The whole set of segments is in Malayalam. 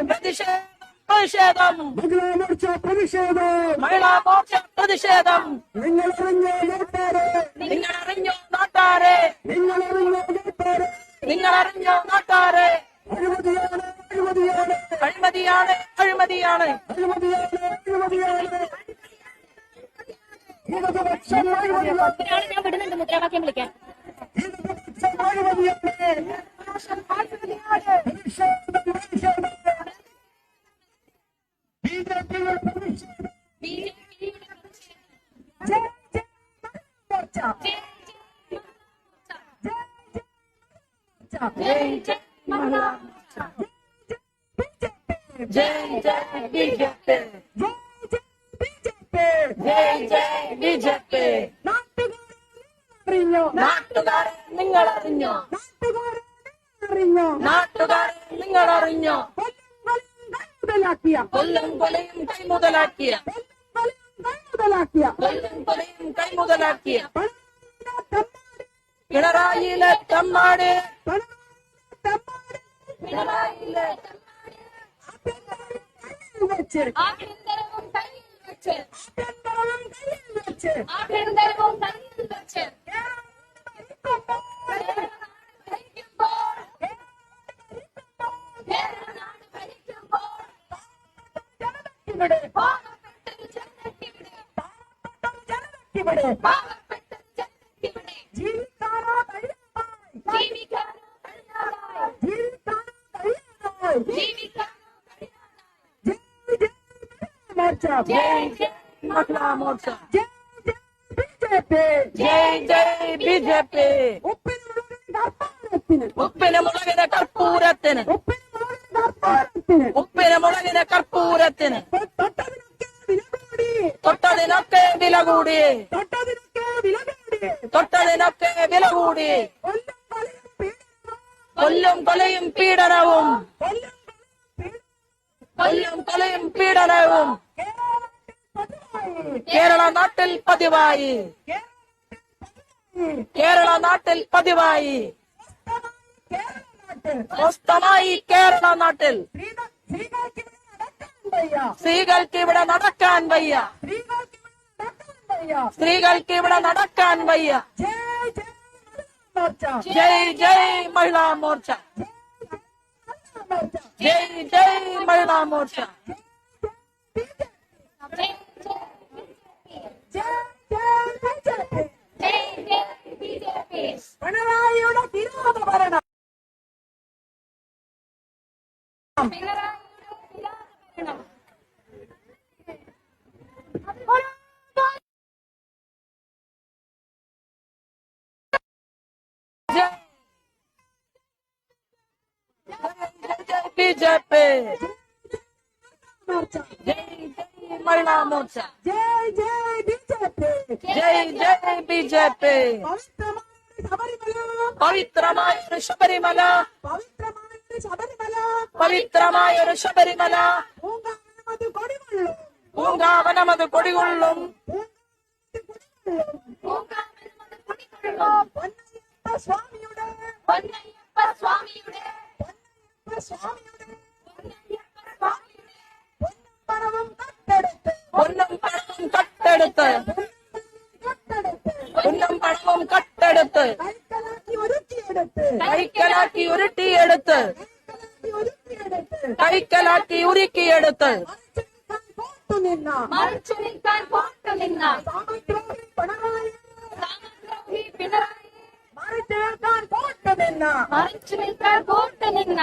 പ്രതിഷേധം മഹിളാ മോർച്ച പ്രതിഷേധം നിങ്ങളറിഞ്ഞോ നാട്ടാരെ അഴിമതിയാണ് ഞാൻ വിടുന്നുണ്ട് മുദ്രാവാക്യം വിളിക്കാൻ. നാട്ടുകാരെ നിങ്ങളറിഞ്ഞോ? കൊല്ലും കൊലയും കൈമുതലാക്കിയ പിണറായിയിലെ തമ്മാടി ബിജെപി ഉപ്പിന് മുളകിന് കർപ്പൂരത്തിന് തൊട്ടതിനൊക്കെ വില കൂടി കൊല്ലും കൊലയും പീഡനവും കേരള നാട്ടിൽ പതിവായി സ്വസ്ഥമായി കേരള നാട്ടിൽ സ്ത്രീകൾക്ക് ഇവിടെ നടക്കാൻ വയ്യ. ജയ് ജയ് മഹിളാ മോർച്ച. പിണറായിയുടെ വിരോധ ഭരണം ബിജെപി മഹിളാ മോർച്ച. ബിജെപി പവിത്രമായൊരു ശബരിമല പൂങ്കാവനമത് കൊടികൊള്ളും പൊന്നും പണവും കട്ടെടുത്ത് കൈക്കലാക്കി ഉരുട്ടിയെടുത്ത് മറിച്ചു നിൽക്കാൻ പോട്ടുനിന്ന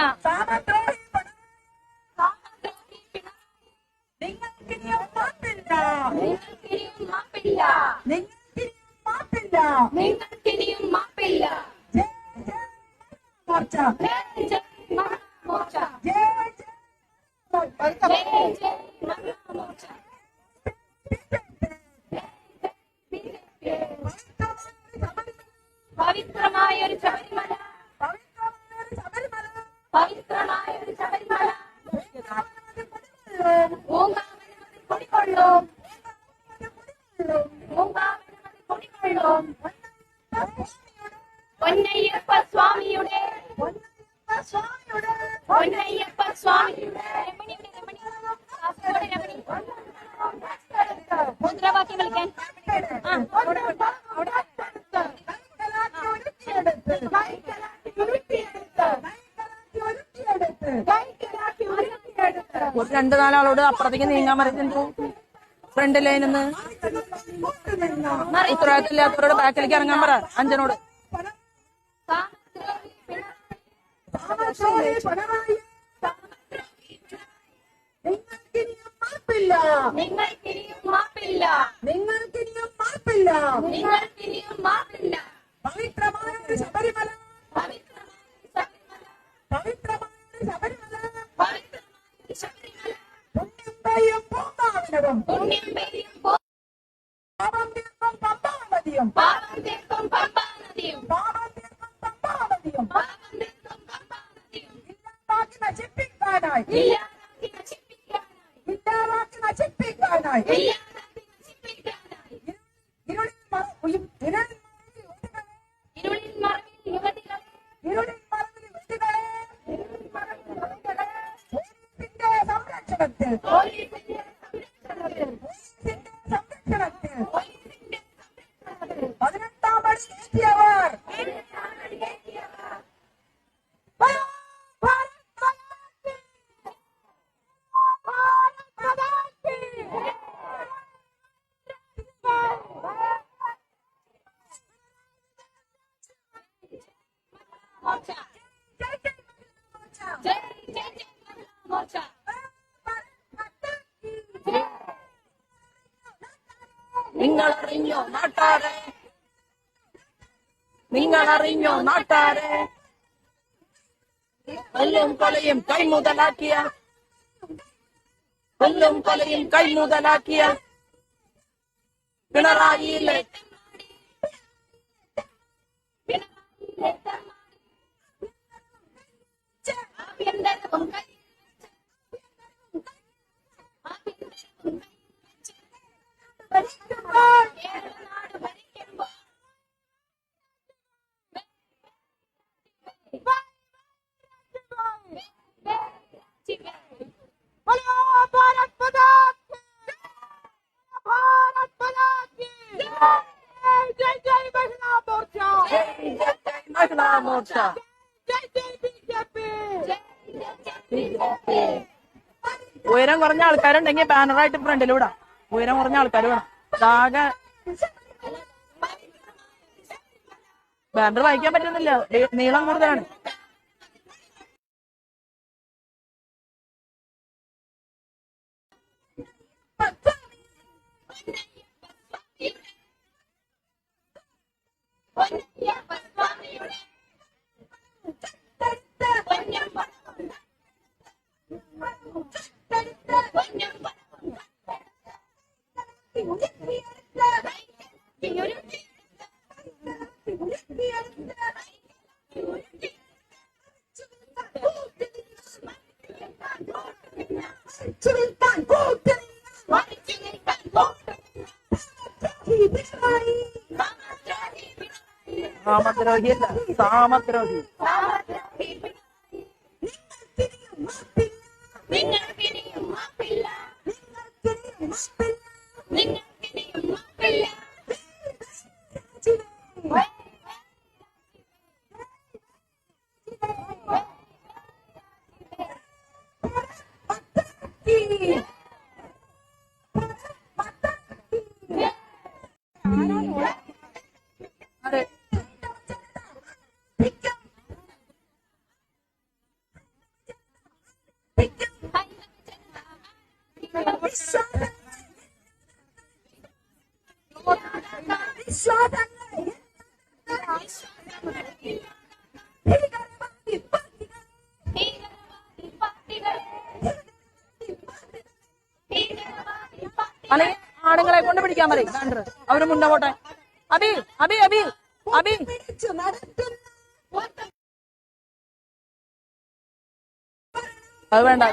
നിങ്ങൾക്കിനിയും മാപ്പില്ല. പവിത്രമായൊരു ശബരിമല കൊടികൊള്ളും പൊന്നയ്യപ്പ സ്വാമിയുടെ വിളിക്കാൻ. ഒരു 2-4 ആളോട് അപ്പുറത്തേക്ക് നീങ്ങാൻ പറയുന്നു. ഫ്രണ്ട് ലൈനിൽ നിന്ന് ഉത്തരവാദിത്തമില്ലാത്തവരോട് ബാക്കിലേക്ക് ഇറങ്ങാൻ പറ. അഞ്ജനോട് പവിത്രമായ ശബരിമല പുണ്യം പൂങ്കാവനവും പാപം തീർക്കും പമ്പാനദിയും ഇല്ലാതാക്കി നശിപ്പിക്കാനായി ഇരുളിൽ മറവിൽ യുവതികളെ പോലീസിന്റെ സംരക്ഷണത്തിൽ പതിനെട്ടാം പടി കയറ്റിയവർ നിങ്ങളറിഞ്ഞോ നാട്ടാരെ, നിങ്ങളറിഞ്ഞോ നാട്ടാരെ, കൊല്ലും കൊലയും കൈമുതലാക്കിയ, കൊല്ലും കൊലയും കൈമുതലാക്കിയ പിണറായിയിലെ മഹിളാ മോർച്ച. ഉയരം കുറഞ്ഞ ആൾക്കാരുണ്ടെങ്കിൽ ബാനറായിട്ട് ഫ്രണ്ടിലൂടാ. ഉയരം കുറഞ്ഞ ആൾക്കാർ വേണം. ആകെ ബാനർ വായിക്കാൻ പറ്റുന്നില്ല, നീളം കൂടുതലാണ്. സാമദ്രോഹിയല്ല, സാമദ്രോഹി. അതെ, അല്ലെങ്കിൽ ആണുങ്ങളെ കൊണ്ട് പിടിക്കാൻ പറയും. അവര് മുന്നേ പോട്ടെ. അബി അബി അബി അബി അത് വേണ്ട.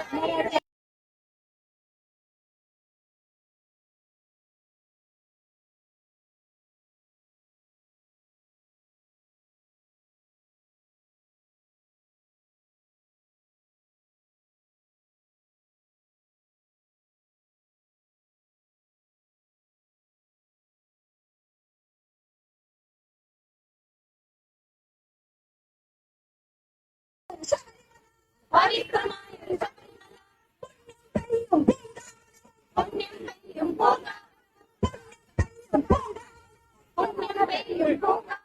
പവിത്രമായ ഒരു ശബരിമല. പുണ്യം പെയ്യും പൂങ്കാ. പുണ്യം പെയ്യും പൂങ്കാ.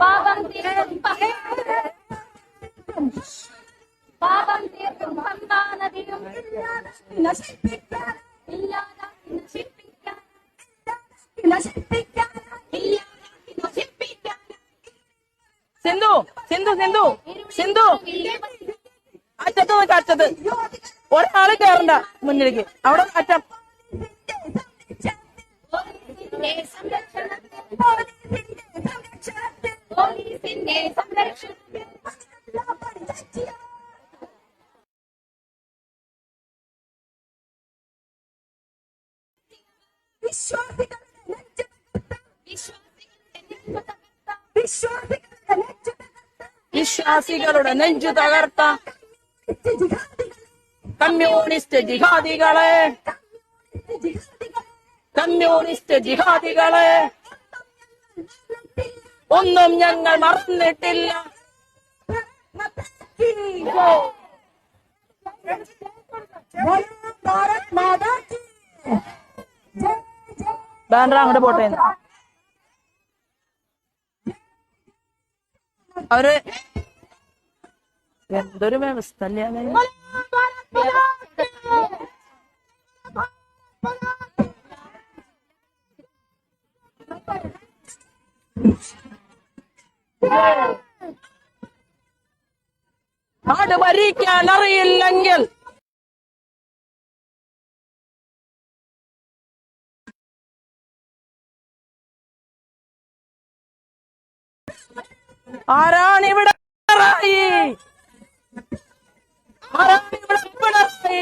പാപം തീർക്കും പാപം തീർക്കും പമ്പാ നദിയും ഇല്ലാതാക്കി നശിപ്പിക്കാൻ ഇല്ലാതാക്കി നശിപ്പിക്കാൻ. സിന്ധു സിന്ധു സിന്ധു സിന്ധു അറ്റത്ത് നോക്ക്, അറ്റത്ത് ഒരാള് കേറണ്ട മുന്നിലേക്ക്, അവിടെ അറ്റം. പോലീസിന്റെ സംരക്ഷണത്തിൽ വിശ്വാസികളുടെ നെഞ്ചു തകർത്ത കമ്മ്യൂണിസ്റ്റ് ജിഹാദികളെ, കമ്മ്യൂണിസ്റ്റ് ജിഹാദികളെ ഒന്നും ഞങ്ങൾ മറന്നിട്ടില്ല. ബാൻഡ്ര അങ്ങോട്ട് പോട്ടെ. അവര് എന്തൊരു വ്യവസ്ഥ അല്ലേ. നാട് ഭരിക്കാൻ അറിയില്ലെങ്കിൽ ആരാണിവിടെ പിണറായി? ആരാണിവിടെ പിണറായി?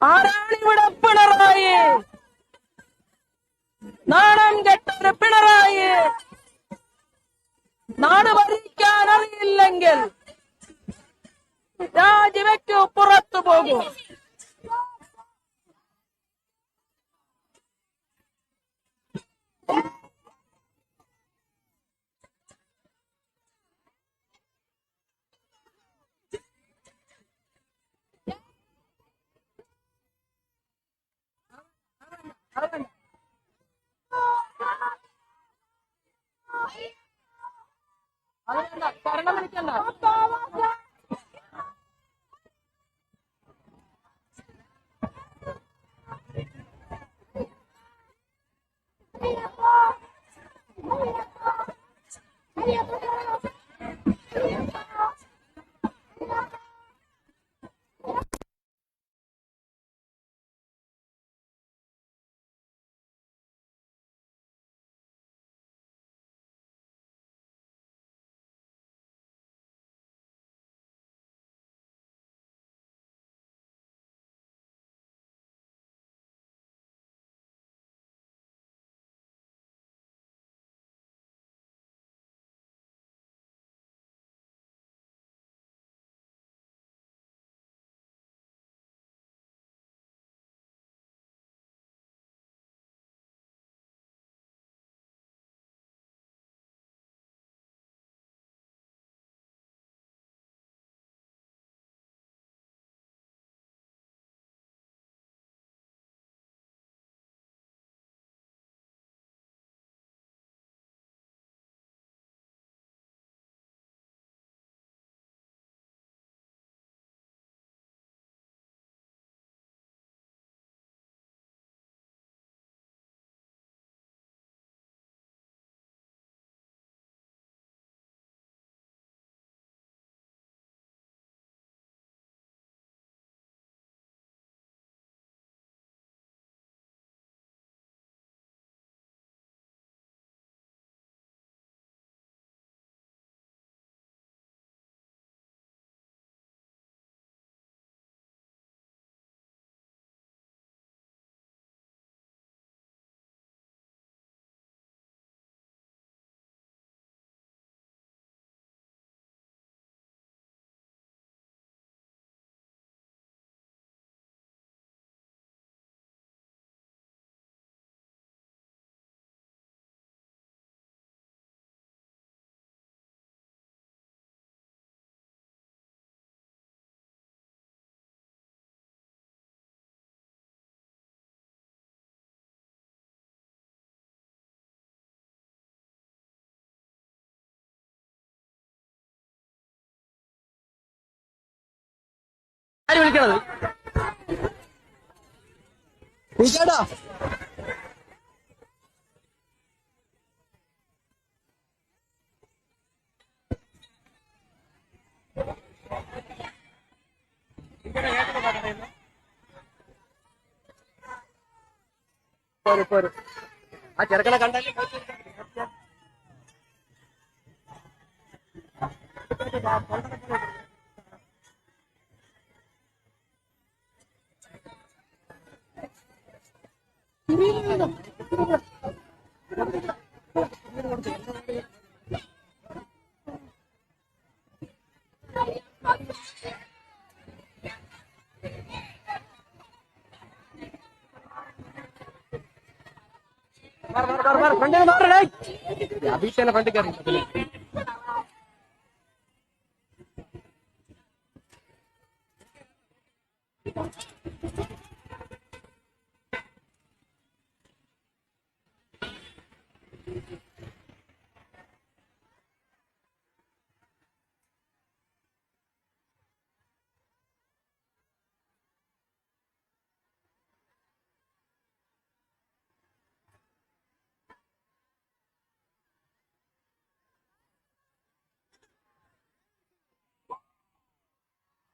ആരാണിവിടെ പിണറായി? നാണം കെട്ടൊരു പിണറായി. നാട് ഭരിക്കാൻ അറിയില്ലെങ്കിൽ രാജിവെക്കൂ, പുറത്തു പോകൂ. അത് ഭരണം വിളിക്കണ്ട. ആര് വിളിക്കണത്? ചേട്ടാ പോരും. ആ ചെറുക്കനെ കണ്ടാലും ഫ്രണ്ടിൽ മാറണേ. അഭിഷേകനെ ഫ്രണ്ടിൽ കയറി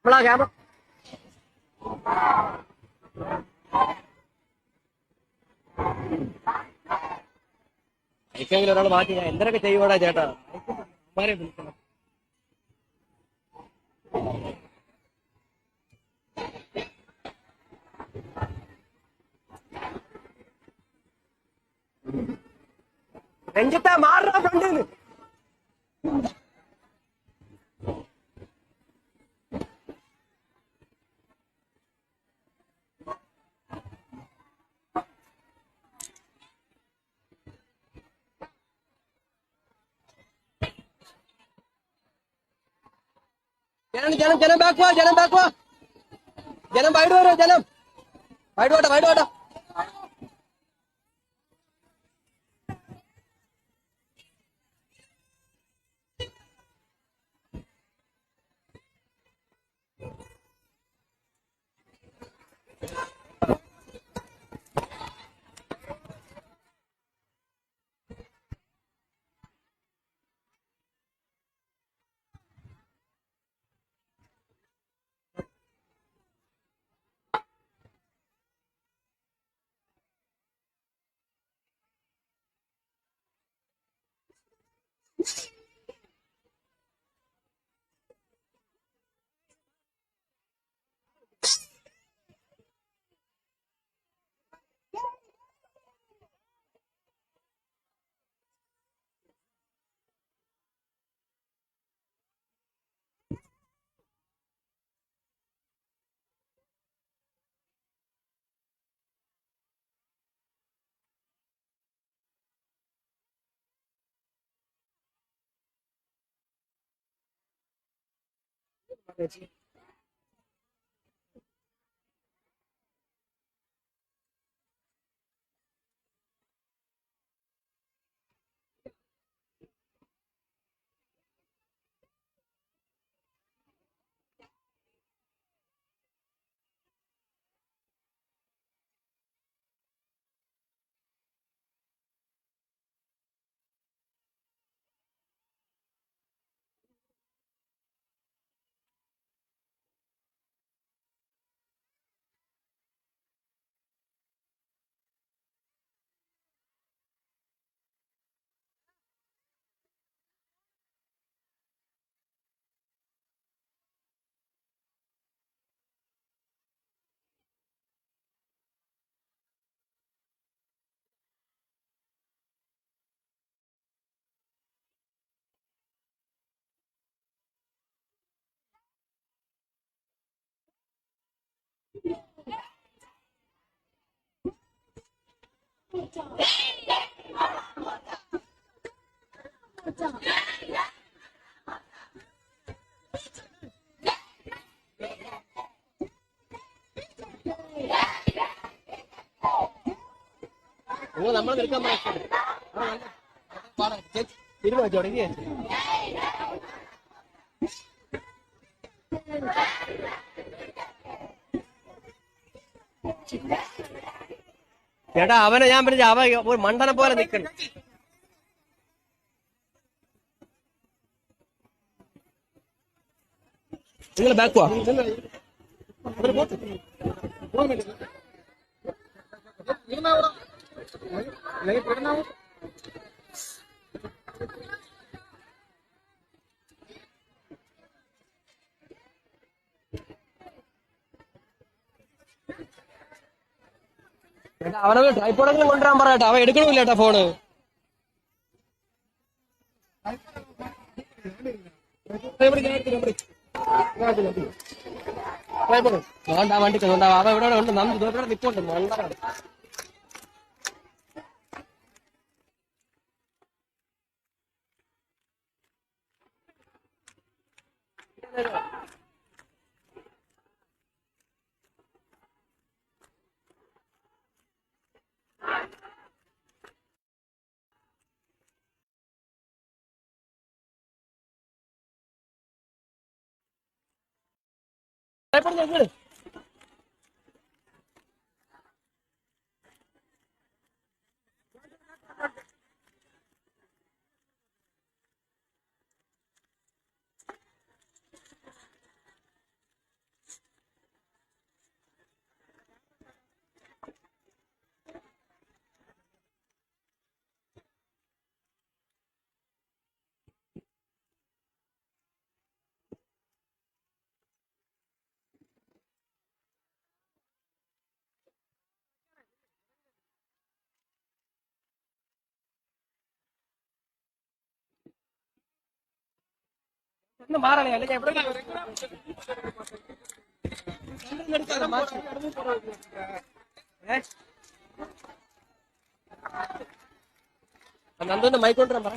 നമ്മളാ ക്യാമറ ഐക്കെങ്കിലും ഒരാൾ മാറ്റി. ഞാൻ എന്തൊക്കെ ചെയ്യുവാടാ ചേട്ടാ. അമ്മമാരെ വിളിക്കണം. രഞ്ജിത്ത മാറ ഫ്രണ്ടിന്ന്. ജനം ബാക്ക് വാ. ജനം വൈഡ് വരോ. ജനം വൈഡ് വാട്ടോ. നിങ്ങൾ നമ്മൾ നിൽക്കാൻ തിരുവ തുടങ്ങിയ ചേട്ടാ അവനെ ഞാൻ പറഞ്ഞ അവ ഒരു മണ്ടനെ പോലെ നിൽക്കണം. നിങ്ങൾ ബാക്ക് വാ. ചേട്ടാ അവനൊന്ന് ട്രൈപ്പോഡെങ്കിലും കൊണ്ടുവരാൻ പറയട്ടെ. അവൻ എടുക്കണമില്ല ചേട്ടാ ഫോണ്. വേണ്ട വണ്ടിക്ക് അവ ഇവിടെ ഉണ്ട്. ഇവിടെ നിൽപ്പുണ്ട്. മണ്ടാണ്. ഒന്ന് മാറണേ അല്ലെ എവിടെ നന്ദന്റെ മൈക്ക് കൊണ്ടുവരാൻ പറ.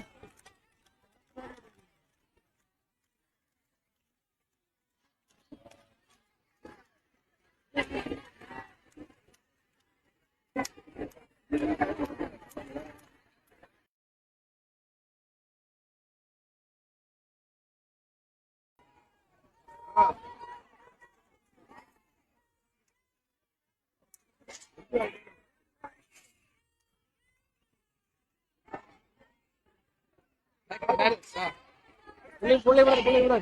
പുള്ളി ഇവിടെ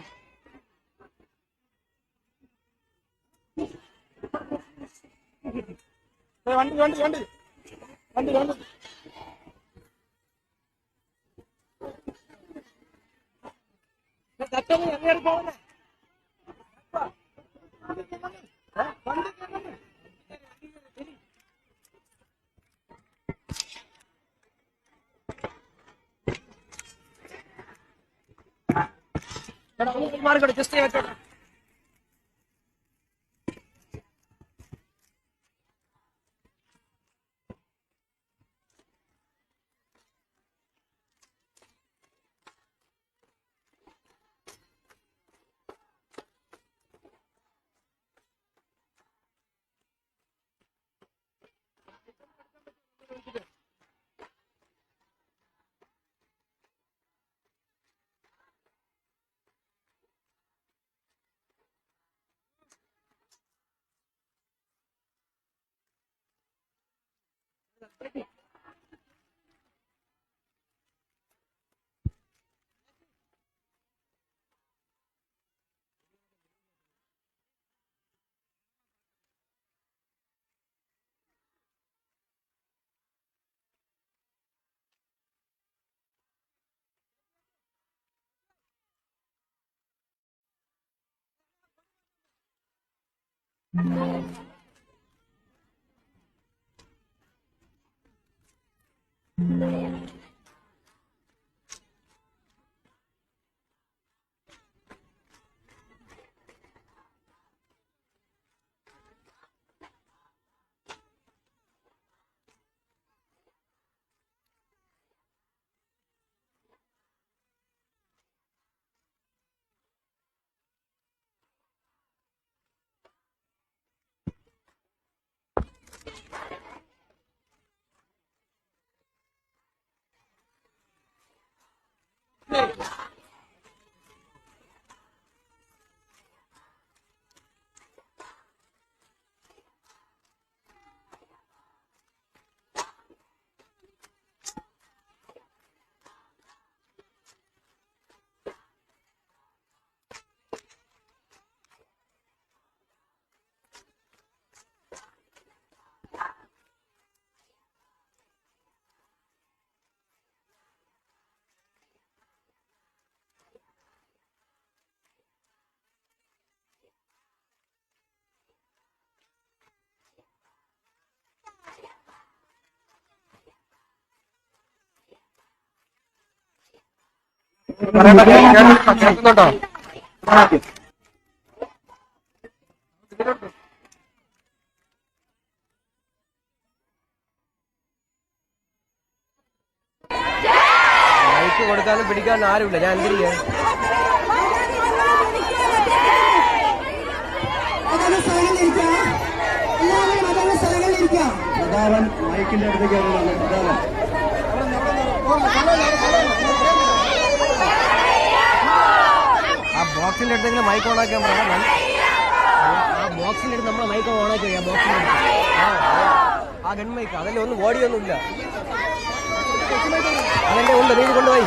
വണ്ടി വണ്ടി വണ്ടി വണ്ടി വണ്ടി തട്ടൊന്നും എങ്ങനെ പോകുന്നേ മാറിക്കോട്ടെ. ജസ്റ്റ് വെച്ചോട്ടെ. കേൾക്കുന്നുണ്ടോ? മൈക്ക് കൊടുക്കാനും പിടിക്കാനും ആരുമില്ല. ഞാൻ എന്ത് ചെയ്യാൻ? പ്രതാപൻ മൈക്കിന്റെ അടുത്തേക്ക് പ്രതാപൻ ആ ബോക്സിന്റെ അടുത്തെങ്കിലും മൈക്ക് ഓണാക്കാൻ പറയാം. ആ ബോക്സിന്റെ അടുത്ത് നമ്മളെ മൈക്ക് ഓണാക്കി ആ ബോക്സിന്റെ അടുത്ത് ആ ഗൺ മൈക്ക് അതല്ലേ ഒന്നും ഓടിയൊന്നുമില്ല. അതെന്റെ ഉണ്ട്, നീ കൊണ്ടുപോയി.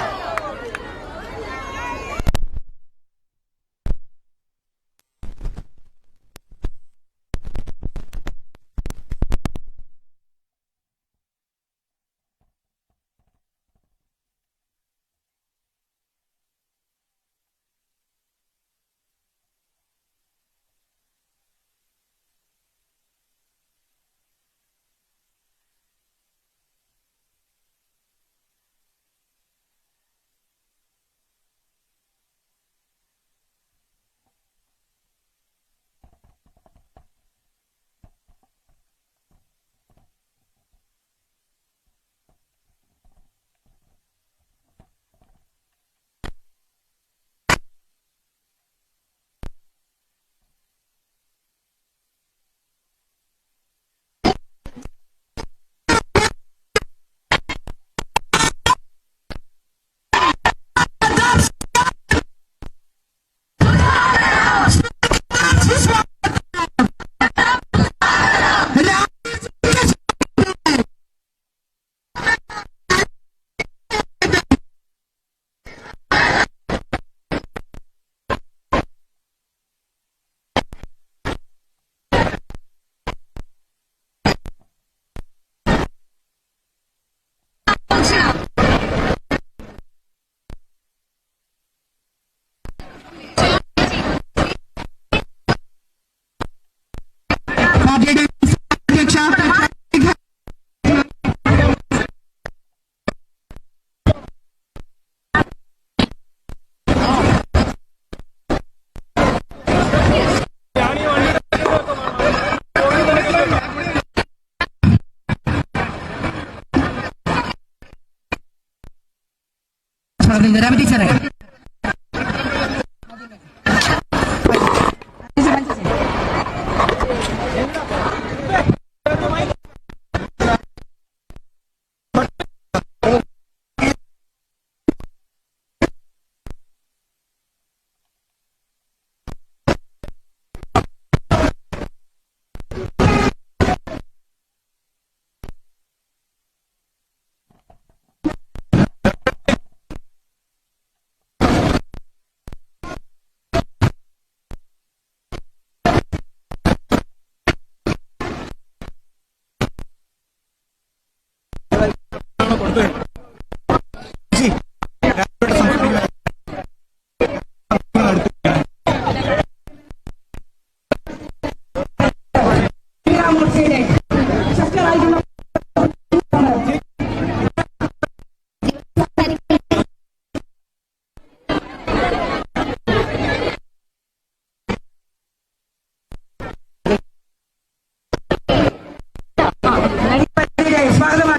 നിരവധി ടീച്ചറെ സ്വാഗതം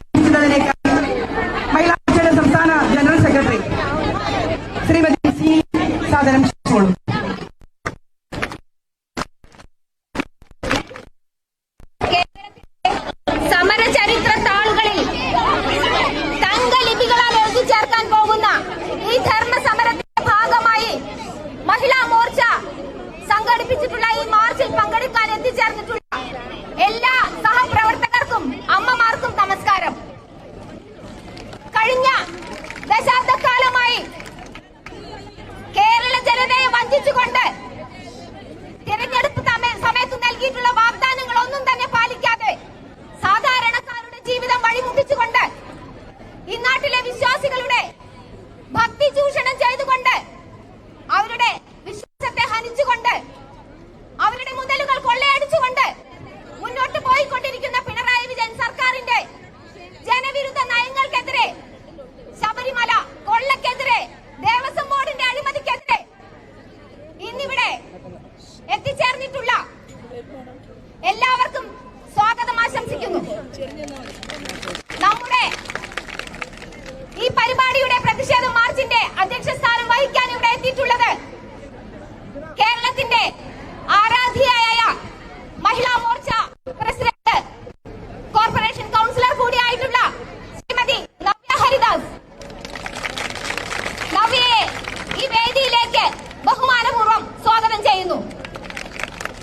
ബഹുമാനപൂർവ്വം സ്വാഗതം ചെയ്യുന്നു.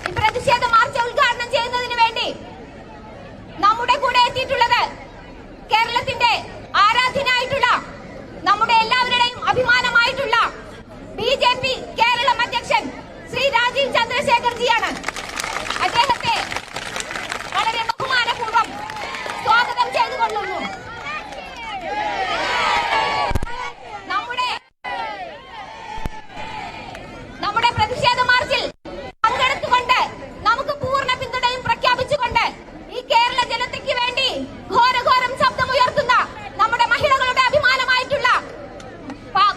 ഈ പ്രതിഷേധ മാർച്ച് ഉദ്ഘാടനം ചെയ്യുന്നതിന് വേണ്ടി നമ്മുടെ കൂടെ എത്തിയിട്ടുള്ളത് കേരളത്തിന്റെ ആരാധ്യനായിട്ടുള്ള നമ്മുടെ എല്ലാവരുടെയും അഭിമാനമായിട്ടുള്ള BJP കേരളം അധ്യക്ഷൻ ശ്രീ രാജീവ് ചന്ദ്രശേഖർജിയാണ്. അദ്ദേഹത്തെ വളരെ ബഹുമാനപൂർവ്വം സ്വാഗതം ചെയ്തുകൊള്ളുന്നു. നമ്മുടെ പ്രതിഷേധ മാർച്ചിൽ പങ്കെടുത്തുകൊണ്ട് നമുക്ക് പൂർണ്ണ പിന്തുണയും പ്രഖ്യാപിച്ചുകൊണ്ട് ഈ കേരള ജനതയ്ക്ക് വേണ്ടി ഘോരഘോരം ശബ്ദമുയർത്തുന്ന നമ്മുടെ മഹിളകളുടെ അഭിമാനമായിട്ടുള്ള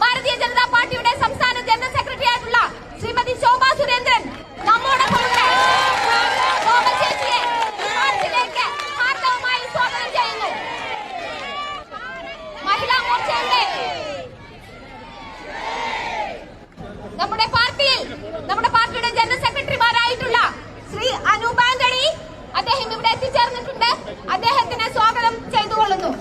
ഭാരതീയ ജനതാ പാർട്ടിയുടെ സംസ്ഥാന ജനറൽ സെക്രട്ടറി ആയിട്ടുള്ള ശ്രീമതി ശോഭാ സുരേന്ദ്രൻ നമ്മോടൊപ്പമുണ്ട്. ശോഭ ചേച്ചിയെ ഈ മാർച്ചിലേക്ക് ഹാർദവമായി സ്വാഗതം ചെയ്യുന്നു. മഹിളാ മോർച്ചയുടെ നമ്മുടെ പാർട്ടിയുടെ ജനറൽ സെക്രട്ടറിമാരായിട്ടുള്ള ശ്രീ അനൂപ് ആന്റണി അദ്ദേഹം ഇവിടെ എത്തിച്ചേർന്നിട്ടുണ്ട്. അദ്ദേഹത്തിന് സ്വാഗതം ചെയ്തുകൊള്ളുന്നു.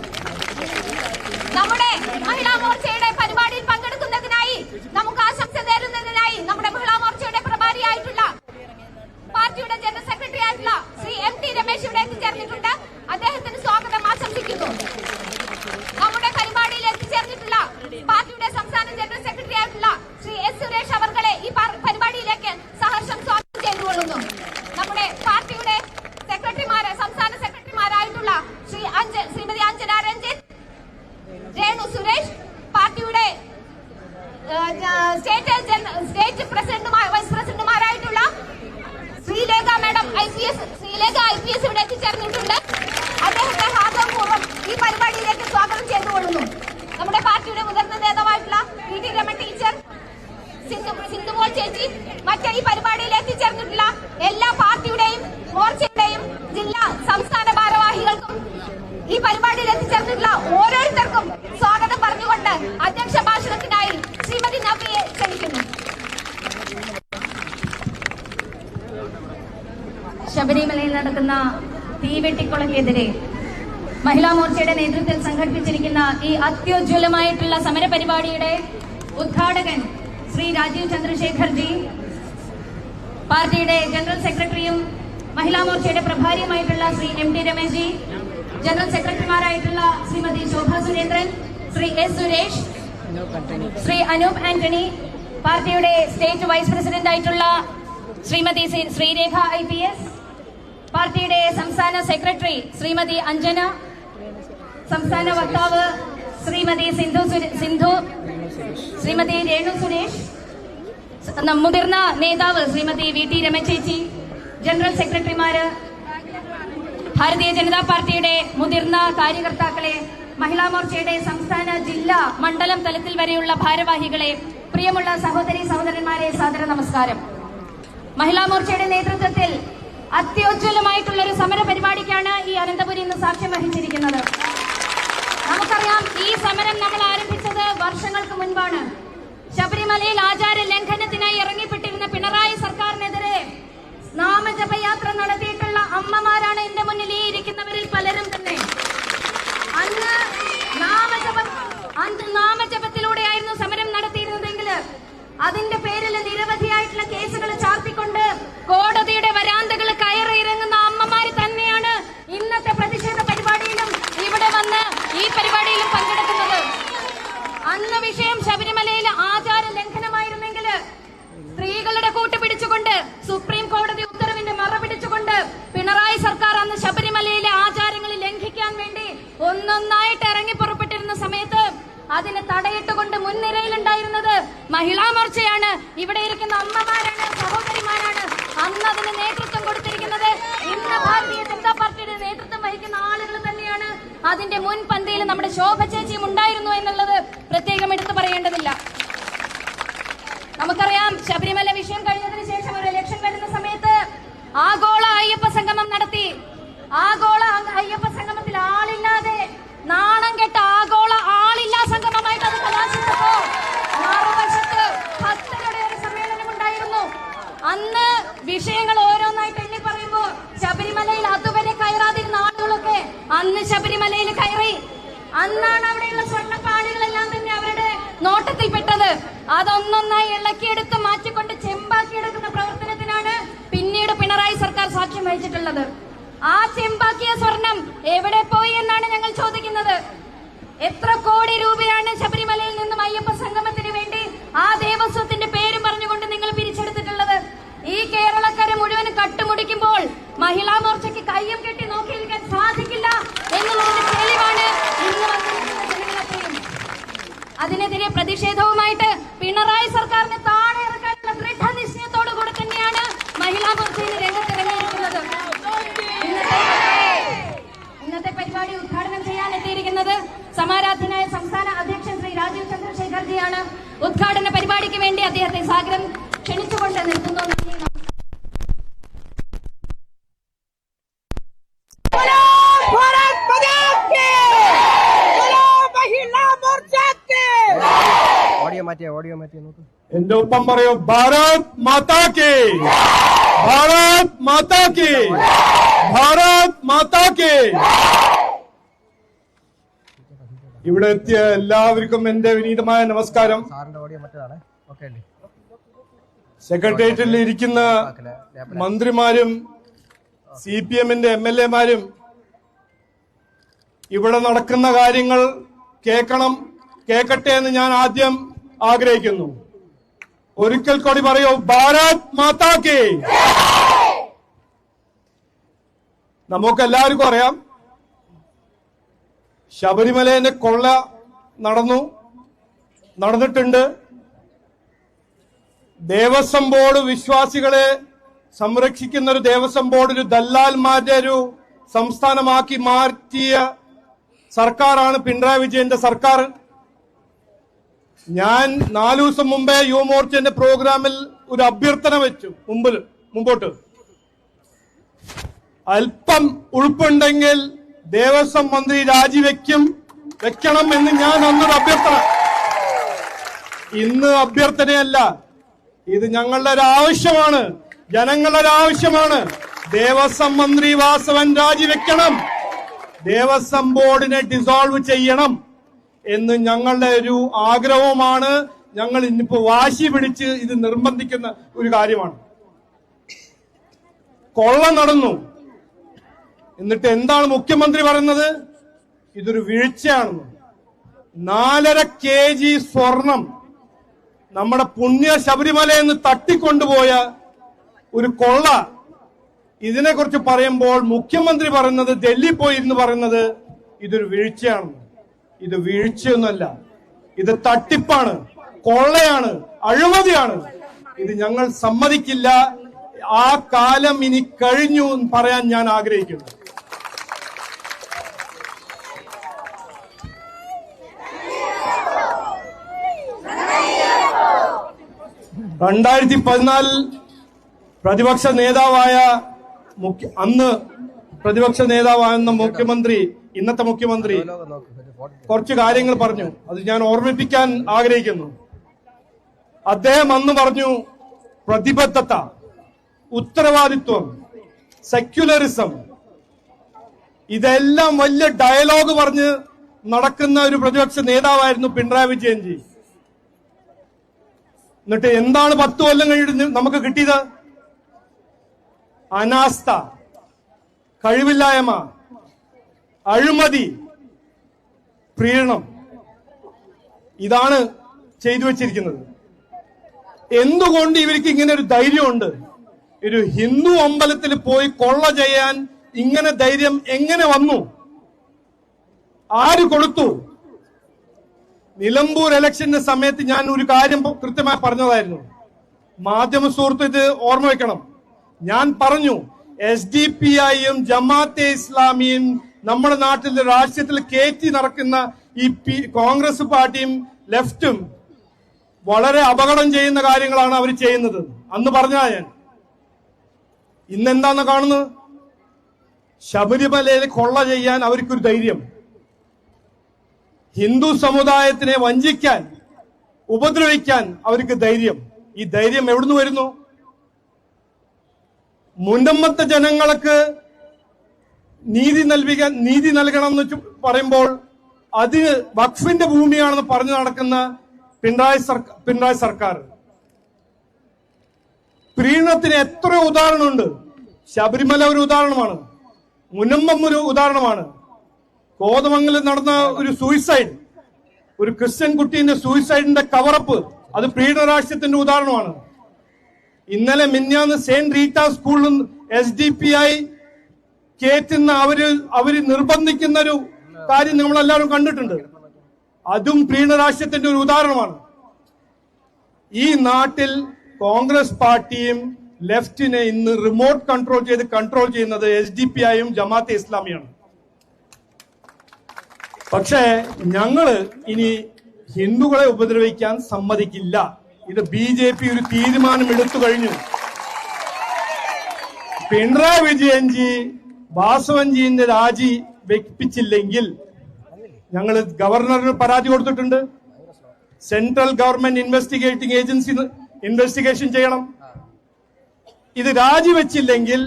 നമ്മുടെ മഹിളാ മോർച്ചയുടെ പരിപാടിയിൽ പങ്കെടുക്കുന്നതിനായി നമുക്ക് ആശംസ നേരുന്നതിനായി നമ്മുടെ മഹിളാ മോർച്ചയുടെ പ്രഭാരിയായിട്ടുള്ള പാർട്ടിയുടെ ജനറൽ സെക്രട്ടറി ആയിട്ടുള്ള ശ്രീ MT രമേശ് ഇവിടെ എത്തിച്ചേർന്നിട്ടുണ്ട്. അദ്ദേഹത്തിന് സ്വാഗതം ആശംസിക്കുന്നു. നമ്മുടെ പരിപാടിയിൽ എത്തിച്ചേർന്നിട്ടുള്ള പാർട്ടിയുടെ സംസ്ഥാന ജനറൽ സെക്രട്ടറി ആയിട്ടുള്ള ശ്രീ S സുരേഷ് അവർകളെ ഈ പരിപാടിയിലേക്ക് സഹർഷം സ്വാഗതം ചെയ്തുകൊള്ളുന്നു. നമ്മുടെ പാർട്ടിയുടെ സംസ്ഥാന സെക്രട്ടറിമാരായിട്ടുള്ള ശ്രീമതി അഞ്ജന രഞ്ജിത്ത്, രേണു സുരേഷ്, പാർട്ടിയുടെ സ്റ്റേറ്റ് വൈസ് പ്രസിഡന്റുമാരായിട്ടുള്ള ശ്രീലേഖ മാഡം IPS ഇവിടെ എത്തിച്ചേർന്നിട്ടുണ്ട്. അദ്ദേഹത്തെ ഹാർദവപൂർവ്വം ഈ പരിപാടിയിലേക്ക് സ്വാഗതം ചെയ്തുകൊള്ളുന്നു. നമ്മുടെ പാർട്ടിയുടെ മുതിർന്ന നേതാവായിട്ടുള്ള PT രമൺ ടീച്ചർ, സിന്ധുമോൾ ചേച്ചി, മറ്റ് ഈ പരിപാടിയിൽ എത്തിച്ചേർന്നിട്ടുള്ള എല്ലാ പാർട്ടിയുടെയും മോർച്ചയുടെയും ജില്ലാ സംസ്ഥാന ഭാരവാഹികൾക്കും ഈ പരിപാടിയിൽ എത്തിച്ചേർന്നിട്ടുള്ള ഓരോരുത്തർക്കും സ്വാഗതം പറഞ്ഞുകൊണ്ട് അധ്യക്ഷ ഭാഷണത്തിനായി ശ്രീമതി നവ്യയെ ക്ഷണിക്കുന്നു. ശബരിമലയിൽ നടക്കുന്ന തീവെട്ടിക്കൊലയ്ക്കെതിരെ മഹിളാ മോർച്ചയുടെ നേതൃത്വത്തിൽ സംഘടിപ്പിച്ചിരിക്കുന്ന ഈ അത്യുജ്വലമായിട്ടുള്ള സമരപരിപാടിയുടെ ഉദ്ഘാടകൻ ശ്രീ രാജീവ് ചന്ദ്രശേഖർജി, പാർട്ടിയുടെ ജനറൽ സെക്രട്ടറിയും മഹിളാ മോർച്ചയുടെ പ്രഭാരിയുമായിട്ടുള്ള ശ്രീ MT രമേശ് ജി, ജനറൽ സെക്രട്ടറിമാരായിട്ടുള്ള ശ്രീമതി ശോഭാ സുരേന്ദ്രൻ, ശ്രീ S സുരേഷ്, ശ്രീ അനൂപ് ആന്റണി, പാർട്ടിയുടെ സ്റ്റേറ്റ് വൈസ് പ്രസിഡന്റ് ആയിട്ടുള്ള ശ്രീമതി ശ്രീരേഖ IPS, പാർട്ടിയുടെ സംസ്ഥാന സെക്രട്ടറി ശ്രീമതി അഞ്ജന, സംസ്ഥാന വക്താവ് ശ്രീമതി സിന്ധു, ശ്രീമതി രേണു സുരേഷ്, മുതിർന്ന നേതാവ് ശ്രീമതി VT രമേശ് ചേച്ചി, ജനറൽ സെക്രട്ടറിമാര്, ഭാരതീയ ജനതാ പാർട്ടിയുടെ മുതിർന്ന കാര്യകർത്താക്കളെ, മഹിളാ മോർച്ചയുടെ സംസ്ഥാന ജില്ലാ മണ്ഡലം തലത്തിൽ വരെയുള്ള ഭാരവാഹികളെ, പ്രിയമുള്ള സഹോദരി സഹോദരന്മാരെ, സാദര നമസ്കാരം. മഹിളാ മോർച്ചയുടെ നേതൃത്വത്തിൽ അത്യോജ്വലമായിട്ടുള്ള ഒരു സമര പരിപാടിക്കാണ് ഈ അനന്തപുരി ഇന്ന് സാക്ഷ്യം വഹിച്ചിരിക്കുന്നത്. നമുക്കറിയാം, ഈ സമരം നമ്മൾ ആരംഭിച്ചത് വർഷങ്ങൾക്ക് മുൻപാണ്. ശബരിമലയിൽ ആചാര ലംഘനത്തിനായി ഇറങ്ങിപ്പെട്ടിരുന്ന പിണറായി സർക്കാരിനെതിരെ നാമജപയാത്ര നടത്തിയിട്ടുള്ള അമ്മമാരാണ് എന്റെ മുന്നിൽ ഈ ഇരിക്കുന്നവരിൽ പലരും തന്നെ. അന്ന് നാമജപത്തിലൂടെയായിരുന്നു സമരം നടത്തിയിരുന്നതെങ്കിൽ അതിന്റെ പേരിൽ നിരവധിയായിട്ടുള്ള കേസുകൾ ചാർത്തിക്കൊണ്ട് കോടതിയുടെ വരാന്തകൾ കയറിയിറങ്ങുന്ന അമ്മമാര് തന്നെയാണ് ഇന്നത്തെ പ്രതിഷേധ പരിപാടിയിലും ഇവിടെ വന്ന് ഈ പരിപാടിയിലും പങ്കെടുക്കുന്നത്. അന്ന് വിഷയം ശബരിമലയിലെ ആചാര ലംഘനമായിരുന്നെങ്കിൽ സ്ത്രീകളുടെ കൂട്ടുപിടിച്ചുകൊണ്ട്, സുപ്രീം കോടതി ഉത്തരവിന്റെ മറപിടിച്ചുകൊണ്ട് പിണറായി സർക്കാർ അന്ന് ശബരിമലയിലെ ആചാരങ്ങൾ ലംഘിക്കാൻ വേണ്ടി ഒന്നൊന്നായിട്ട് ഇറങ്ങി പുറപ്പെട്ടിരുന്ന സമയത്ത് അതിന് തടയിട്ടുകൊണ്ട് മുൻനിരയിലുണ്ടായിരുന്നത് മഹിളാ മോർച്ചയാണ്. ഇവിടെ ഇരിക്കുന്ന അമ്മമാരാണ്, സഹോദരിമാരാണ്. അന്ന് അതിന് നേതൃത്വം കൊടുത്തിരിക്കുന്നത് ഇന്ന് ഭാരതീയ ജനതാ പാർട്ടിയുടെ നേതൃത്വം വഹിക്കുന്ന ആളുകൾ തന്നെയാണ്. അതിന്റെ മുൻപന്തിയിൽ നമ്മുടെ ശോഭ ചേച്ചിയും ഉണ്ടായിരുന്നു എന്നുള്ളത് പ്രത്യേകം എടുത്തു പറയേണ്ടതില്ല. നമുക്കറിയാം, ശബരിമല വിഷയം കഴിഞ്ഞതിന് ശേഷം ഒരു ഇലക്ഷൻ വരുന്ന സമയത്ത് ആഗോള അയ്യപ്പ സംഗമം നടത്തി. ആഗോള അയ്യപ്പ സംഗമത്തിൽ ആളില്ലാതെ നാണം കെട്ട ആഗോള ആളില്ലാ സംഗമമായിട്ട് അത് കലാശിച്ചപ്പോ മറുവശത്ത് ഭക്തരുടെ ഒരു സമ്മേളനം ഉണ്ടായിരുന്നു. അന്ന് വിഷയങ്ങൾ ഓരോന്നായിട്ട് എണ്ണി പറയുമ്പോ ശബരിമലയിൽ അതുവരെ കയറാതിരുന്ന ആളുകളൊക്കെ അന്ന് ശബരിമലയിൽ കയറി. അന്നാണ് അവിടെയുള്ള സ്വർണ്ണപ്പാളികളെല്ലാം തന്നെ അവരുടെ നോട്ടത്തിൽ വെള്ളത്തിൽപ്പെട്ടത്. അതൊന്നൊന്നായി ഇളക്കിയെടുത്ത് മാറ്റിക്കൊണ്ട് ചെമ്പാക്കിയെടുക്കുന്ന പ്രവർത്തനത്തിനാണ് പിന്നീട് പിണറായി സർക്കാർ സാക്ഷ്യം വഹിച്ചിട്ടുള്ളത്. ആ ചെമ്പാക്കിയ സ്വർണം എവിടെ പോയി എന്നാണ് ഞങ്ങൾ ചോദിക്കുന്നത്. എത്ര കോടി രൂപയാണ് ശബരിമലയിൽ നിന്നും അയ്യപ്പ സംഗമത്തിന് വേണ്ടി ആ ദേവസ്വത്തിന്റെ പേരും പറഞ്ഞുകൊണ്ട് നിങ്ങൾ പിരിച്ചെടുത്തിട്ടുള്ളത്? ഈ കേരളക്കര മുഴുവൻ കട്ടുമുടിക്കുമ്പോൾ മഹിളാ മോർച്ചയ്ക്ക് കയ്യും കെട്ടി നോക്കി നിൽക്കാൻ സാധിക്കില്ല എന്നുള്ളതിന്റെ തെളിവാണ് ഇന്ന് വന്നിരിക്കുന്ന ജനങ്ങളെയും. അതിനെതിരെ പ്രതിഷേധവുമായിട്ട് പിണറായി സർക്കാരിനെ താഴെ ഇറക്കാനുള്ള ദൃഢനിശ്ചയത്തോടു കൂടെ തന്നെയാണ് മഹിളാ മോർച്ചയിൽ രംഗത്തിറങ്ങിയിരിക്കുന്നത്. ഇന്നത്തെ പരിപാടി ഉദ്ഘാടനം ചെയ്യാൻ എത്തിയിരിക്കുന്നത് സമാരാധനായ സംസ്ഥാന അധ്യക്ഷൻ ശ്രീ രാജീവ് ചന്ദ്രശേഖർജിയാണ്. ഉദ്ഘാടന പരിപാടിക്ക് വേണ്ടി അദ്ദേഹത്തെ സാഗരം ക്ഷണിച്ചുകൊണ്ട് നിർത്തുന്നു. ഓഡിയോ മാറ്റിയ നോക്ക്. എന്റെ ഒപ്പം പറയൂ, ഭാരത് മാതാ കി, ഭാരത് മാതാ കി, ഭാരത് മാതാ കി. ഇവിടെ എത്തിയ എല്ലാവർക്കും എന്റെ വിനീതമായ നമസ്കാരം. സാറിന്റെ ഓഡിയോ മറ്റേതാണ്. ഓക്കെ അല്ലേ? സെക്രട്ടേറിയറ്റിൽ ഇരിക്കുന്ന മന്ത്രിമാരും CPM-ന്റെ MLA-മാരും ഇവിടെ നടക്കുന്ന കാര്യങ്ങൾ കേൾക്കട്ടെ എന്ന് ഞാൻ ആദ്യം ആഗ്രഹിക്കുന്നു. ഒരിക്കൽ കൂടി പറയൂ, ഭാരത് മാതാ കി. നമുക്കെല്ലാവർക്കും അറിയാം, ശബരിമലയിലെ കൊള്ള നടന്നിട്ടുണ്ട്. ദേവസ്വം ബോർഡ് വിശ്വാസികളെ സംരക്ഷിക്കുന്ന ഒരു ദേവസ്വം ബോർഡ് ഒരു ദല്ലാൽമാരുടെ ഒരു സംസ്ഥാനമാക്കി മാറ്റിയ സർക്കാരാണ് പിണറായി വിജയന്റെ സർക്കാർ. ഞാൻ 4 ദിവസം മുമ്പേ യുവമോർച്ചന്റെ പ്രോഗ്രാമിൽ ഒരു അഭ്യർത്ഥന വെച്ചു. മുമ്പോട്ട് അല്പം ഉൾപ്പുണ്ടെങ്കിൽ ദേവസ്വം മന്ത്രി വെക്കണം എന്ന് ഞാൻ അന്നൊരു അഭ്യർത്ഥന. ഇന്ന് അഭ്യർത്ഥനയല്ല, ഇത് ഞങ്ങളുടെ ഒരു ആവശ്യമാണ്, ജനങ്ങളുടെ ഒരു ആവശ്യമാണ്. ദേവസ്വം മന്ത്രി വാസവൻ രാജിവെക്കണം, ദേവസ്വം ബോർഡിനെ ഡിസോൾവ് ചെയ്യണം എന്ന് ഞങ്ങളുടെ ഒരു ആഗ്രഹവുമാണ്. ഞങ്ങൾ ഇന്നിപ്പോ വാശി പിടിച്ച് ഇത് നിർബന്ധിക്കുന്ന ഒരു കാര്യമാണ്. കൊള്ള നടന്നു, എന്നിട്ട് എന്താണ് മുഖ്യമന്ത്രി പറയുന്നത്? ഇതൊരു വീഴ്ചയാണെന്ന്. 4.5 kg സ്വർണം നമ്മുടെ പുണ്യ ശബരിമലയിൽ നിന്ന് തട്ടിക്കൊണ്ടുപോയ ഒരു കൊള്ള. ഇതിനെക്കുറിച്ച് പറയുമ്പോൾ മുഖ്യമന്ത്രി പറയുന്നത്, ഡൽഹി പോയി ഇരുന്ന് പറയുന്നത് ഇതൊരു വീഴ്ചയാണെന്ന്. ഇത് വീഴ്ചയൊന്നുമല്ല, ഇത് തട്ടിപ്പാണ്, കൊള്ളയാണ്, അഴിമതിയാണ്. ഇത് ഞങ്ങൾ സമ്മതിക്കില്ല. ആ കാലം ഇനി കഴിഞ്ഞു എന്ന് പറയാൻ ഞാൻ ആഗ്രഹിക്കുന്നു. 2014 പ്രതിപക്ഷ നേതാവായ അന്ന് പ്രതിപക്ഷ നേതാവായിരുന്ന മുഖ്യമന്ത്രി, ഇന്നത്തെ മുഖ്യമന്ത്രി കുറച്ച് കാര്യങ്ങൾ പറഞ്ഞു. അത് ഞാൻ ഓർമ്മിപ്പിക്കാൻ ആഗ്രഹിക്കുന്നു. അദ്ദേഹം അന്ന് പറഞ്ഞു, പ്രതിബദ്ധത, ഉത്തരവാദിത്വം, സെക്യുലറിസം, ഇതെല്ലാം വലിയ ഡയലോഗ് പറഞ്ഞ് നടക്കുന്ന ഒരു പ്രതിപക്ഷ നേതാവായിരുന്നു പിണറായി വിജയൻജി. എന്നിട്ട് എന്താണ് 10 കൊല്ലം കഴിഞ്ഞിട്ട് നമുക്ക് കിട്ടിയത്? അനാസ്ഥ, കഴിവില്ലായ്മ, അഴിമതി, പ്രീണനം. ഇതാണ് ചെയ്തു വെച്ചിരിക്കുന്നത്. എന്തുകൊണ്ട് ഇവർക്ക് ഇങ്ങനെ ഒരു ധൈര്യമുണ്ട്? ഒരു ഹിന്ദു അമ്പലത്തിൽ പോയി കൊള്ള ചെയ്യാൻ ഇങ്ങനെ ധൈര്യം എങ്ങനെ വന്നു? ആര് കൊടുത്തു? നിലമ്പൂർ ഇലക്ഷന്റെ സമയത്ത് ഞാൻ ഒരു കാര്യം കൃത്യമായി പറഞ്ഞതായിരുന്നു. മാധ്യമ സുഹൃത്ത് ഇത് ഓർമ്മ വെക്കണം. ഞാൻ പറഞ്ഞു, SDPI-യും ജമാഅത്തെ ഇസ്ലാമിയും നമ്മുടെ നാട്ടിലെ രാഷ്ട്രീയത്തിൽ കയറ്റി നടക്കുന്ന ഈ കോൺഗ്രസ് പാർട്ടിയും ലെഫ്റ്റും വളരെ അപകടം ചെയ്യുന്ന കാര്യങ്ങളാണ് അവർ ചെയ്യുന്നത്. അന്ന് പറഞ്ഞതാ ഞാൻ. ഇന്നെന്താന്ന് കാണുന്നത്? ശബരിമലയിൽ കൊള്ള ചെയ്യാൻ അവർക്കൊരു ധൈര്യം, ഹിന്ദു സമുദായത്തിനെ വഞ്ചിക്കാൻ, ഉപദ്രവിക്കാൻ അവർക്ക് ധൈര്യം. ഈ ധൈര്യം എവിടുന്ന് വരുന്നു? മുന്നമ്മത്തെ ജനങ്ങൾക്ക് നീതി നൽകണം എന്ന് പറയുമ്പോൾ അത് വഖഫിന്റെ ഭൂമിയാണെന്ന് പറഞ്ഞു നടക്കുന്ന പിണറായി സർക്കാർ പ്രീണനത്തിന് എത്ര ഉദാഹരണമുണ്ട്. ശബരിമല ഒരു ഉദാഹരണമാണ്, മുനമ്പം ഒരു ഉദാഹരണമാണ്, കോതമംഗലം നടന്ന ഒരു സൂയിസൈഡ്, ഒരു ക്രിസ്ത്യൻ കുട്ടീന്റെ സൂയിസൈഡിന്റെ കവറപ്പ്, അത് പ്രീണരാഷ്ട്രത്തിന്റെ ഉദാഹരണമാണ്. ഇന്നലെ മിന്നാന്ന് സെന്റ് റീറ്റ സ്കൂളിൽ SDPI കേറ്റുന്ന അവര് നിർബന്ധിക്കുന്ന ഒരു കാര്യം നമ്മളെല്ലാവരും കണ്ടിട്ടുണ്ട്. അതും പ്രീണരാഷ്ട്രത്തിന്റെ ഒരു ഉദാഹരണമാണ്. ഈ നാട്ടിൽ കോൺഗ്രസ് പാർട്ടിയും ലെഫ്റ്റിനെ ഇന്ന് റിമോട്ട് കൺട്രോൾ ചെയ്യുന്നത് SDPIയും ജമാഅത്തെ ഇസ്ലാമിയാണ്. പക്ഷേ ഞങ്ങള് ഇനി ഹിന്ദുക്കളെ ഉപദ്രവിക്കാൻ സമ്മതിക്കില്ല. ഇത് BJP ഒരു തീരുമാനം എടുത്തു കഴിഞ്ഞു. പിണറായി വിജയൻജി വാസവൻജിന്റെ രാജി വെപ്പിച്ചില്ലെങ്കിൽ ഞങ്ങൾ ഗവർണറിന് പരാതി കൊടുത്തിട്ടുണ്ട്. Central government investigating agency investigation ചെയ്യണം. ഇത് രാജിവെച്ചില്ലെങ്കിൽ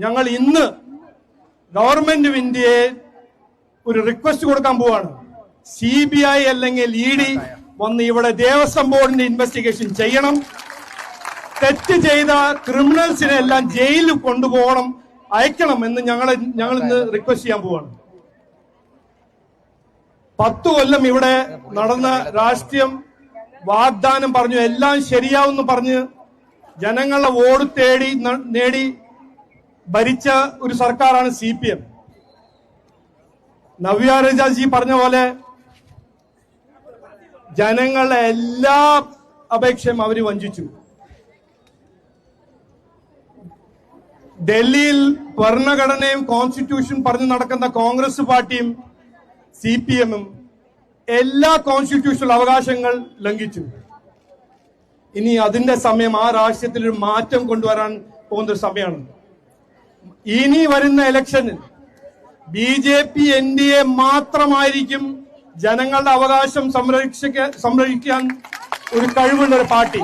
ഞങ്ങൾ ഇന്ന് ഗവൺമെന്റ് ഓഫ് ഇന്ത്യയെ ഒരു റിക്വസ്റ്റ് കൊടുക്കാൻ പോവാണ്. CBI അല്ലെങ്കിൽ ED വന്ന് ഇവിടെ ദേവസ്വം ബോർഡിന്റെ ഇൻവെസ്റ്റിഗേഷൻ ചെയ്യണം. തെറ്റ് ചെയ്ത ക്രിമിനൽസിനെ എല്ലാം ജയിലിൽ കൊണ്ടുപോകണം, അയക്കണം എന്ന് ഞങ്ങൾ ഇന്ന് റിക്വസ്റ്റ് ചെയ്യാൻ പോവാണ്. 10 കൊല്ലം ഇവിടെ നടന്ന രാഷ്ട്രീയം വാഗ്ദാനം പറഞ്ഞു, എല്ലാം ശരിയാവുമെന്ന് പറഞ്ഞ് ജനങ്ങളുടെ വോട്ട് നേടി ഭരിച്ച ഒരു സർക്കാരാണ് CPM. നവ്യ രജാജി പറഞ്ഞ പോലെ ജനങ്ങളുടെ എല്ലാ അപേക്ഷയും അവര് വഞ്ചിച്ചു. ഡൽഹിയിൽ ഭരണഘടനയും കോൺസ്റ്റിറ്റ്യൂഷൻ പറഞ്ഞു നടക്കുന്ന കോൺഗ്രസ് പാർട്ടിയും CPMഉം എല്ലാ കോൺസ്റ്റിറ്റ്യൂഷണൽ അവകാശങ്ങൾ ലംഘിച്ചു. ഇനി അതിന്റെ സമയം, ആ രാഷ്ട്രീയത്തിൽ ഒരു മാറ്റം കൊണ്ടുവരാൻ പോകുന്ന സമയമാണ്. ഇനി വരുന്ന ഇലക്ഷനിൽ BJP NDA മാത്രമായിരിക്കും ജനങ്ങളുടെ അവകാശം സംരക്ഷിക്കാൻ ഒരു കഴിവുള്ള ഒരു പാർട്ടി.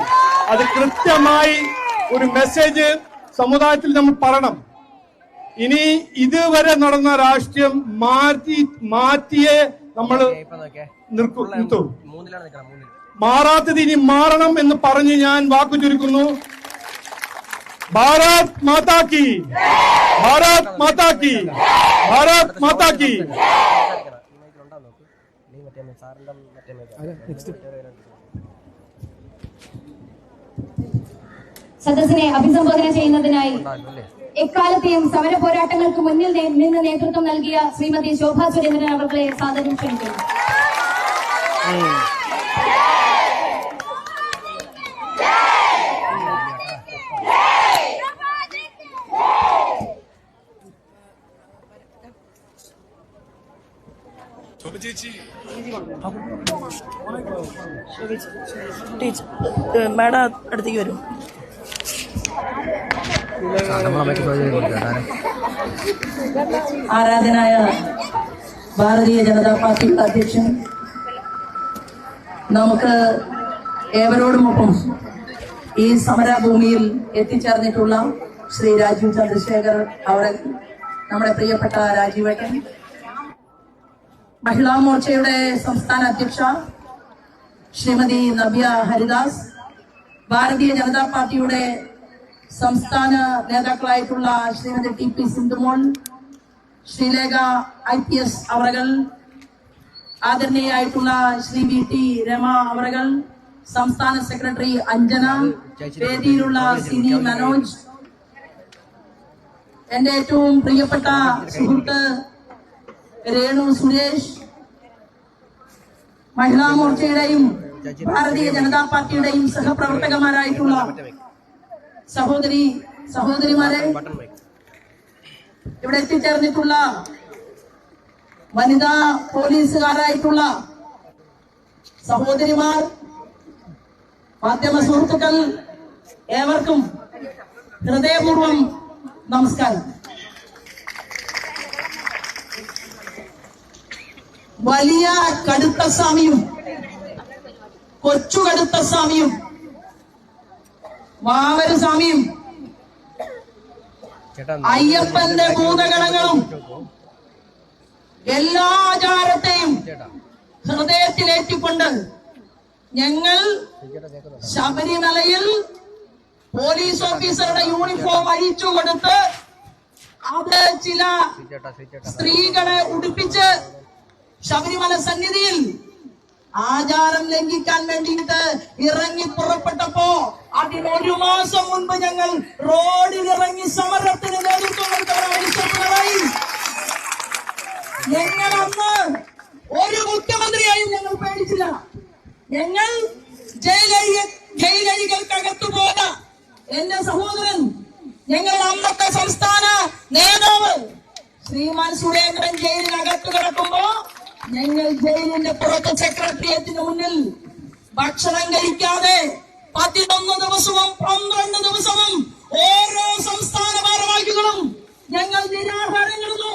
അത് കൃത്യമായി ഒരു മെസ്സേജ് സമുദായത്തിൽ നമ്മൾ പറയണം. ഇനി ഇതുവരെ നടന്ന രാഷ്ട്രീയം മാറ്റിയേ നമ്മൾ നിർത്തൂ. മാറാത്തത് ഇനി മാറണം എന്ന് പറഞ്ഞ് ഞാൻ വാക്കു ചുരുക്കുന്നു. ഭാരത് മാതാ കി, ഭാരത് മാതാ കി, ഭാരത് മാതാ കി. സദസ്സിനെ അഭിസംബോധന ചെയ്യുന്നതിനായി എക്കാലത്തെയും സമര പോരാട്ടങ്ങൾക്ക് മുന്നിൽ നിന്ന് നേതൃത്വം നൽകിയ ശ്രീമതി ശോഭാ സുരേന്ദ്രൻ അവരുടെ സാദരം ക്ഷണിക്കുന്നു. മേഡം അടുത്തേക്ക് വരും. ആരാധനായ ഭാരതീയ ജനതാ പാർട്ടി അധ്യക്ഷൻ, നമുക്ക് ഏവരോടുമൊപ്പം ഈ സമരഭൂമിയിൽ എത്തിച്ചേർന്നിട്ടുള്ള ശ്രീ രാജീവ് ചന്ദ്രശേഖർ അവരെ, നമ്മുടെ പ്രിയപ്പെട്ട രാജീവേട്ടൻ, മഹിളാ മോർച്ചയുടെ സംസ്ഥാന അധ്യക്ഷ ശ്രീമതി നവ്യ ഹരിദാസ്, ഭാരതീയ ജനതാ പാർട്ടിയുടെ സംസ്ഥാന നേതാക്കളായിട്ടുള്ള ശ്രീമതി TP സിന്ധുമോൾ, ശ്രീലേഖ IPS അവറുകൾ, ആദരണീയായിട്ടുള്ള ശ്രീ VT രമ അവറുകൾ, സംസ്ഥാന സെക്രട്ടറി അഞ്ജന, വേദിയിലുള്ള CD മനോജ്, എന്റെ ഏറ്റവും പ്രിയപ്പെട്ട സുഹൃത്ത് രേണു സുരേഷ്, മഹിളാ മോർച്ചയുടെയും ഭാരതീയ ജനതാ പാർട്ടിയുടെയും സഹപ്രവർത്തകന്മാരായിട്ടുള്ള സഹോദരിമാരെ, ഇവിടെ എത്തിച്ചേർന്നിട്ടുള്ള വനിതാ പോലീസുകാരായിട്ടുള്ള സഹോദരിമാർ, മാധ്യമ സുഹൃത്തുക്കൾ, ഏവർക്കും ഹൃദയപൂർവ്വം നമസ്കാരം. വലിയ കടുത്ത സ്വാമിയും കൊച്ചു കടുത്ത സ്വാമിയും വാവര സ്വാമിയും അയ്യപ്പന്റെ ഭൂതഗണങ്ങളും എല്ലാ ആചാരത്തെയും ഹൃദയത്തിലേറ്റിക്കൊണ്ട് ഞങ്ങൾ ശബരിമലയിൽ പോലീസ് ഓഫീസറുടെ യൂണിഫോം അഴിച്ചു കൊടുത്ത് അത് ചില സ്ത്രീകളെ ഉടുപ്പിച്ച് ശബരിമല സന്നിധിയിൽ ആചാരം ലംഘിക്കാൻ വേണ്ടിയിട്ട് ഇറങ്ങി പുറപ്പെട്ടപ്പോ അതിനൊരു മാസം മുൻപ് ഞങ്ങൾ റോഡിൽ ഇറങ്ങി സമരത്തിന് നേതൃത്വം കൊടുത്തവരായി. ഞങ്ങൾ അന്ന് ഒരു മുഖ്യമന്ത്രിയായും ഞങ്ങൾ പേടിച്ചില്ല. ഞങ്ങൾ ജയിലരികൾക്കകത്തു പോയ എന്റെ സഹോദരൻ, ഞങ്ങളുടെ അന്നത്തെ സംസ്ഥാന നേതാവ് ശ്രീമാൻ സുരേന്ദ്രൻ ജയിലിനകത്ത് കിടക്കുമ്പോ ഞങ്ങൾ ജയിലിന്റെ പുറത്ത് സെക്രട്ടേറിയറ്റിന് മുന്നിൽ ഭക്ഷണം കഴിക്കാതെ 11 ദിവസവും 12 ദിവസവും ഓരോ സംസ്ഥാന ഭാരവാഹികളും ഞങ്ങൾ നിരാഹാരങ്ങളിരുന്നു.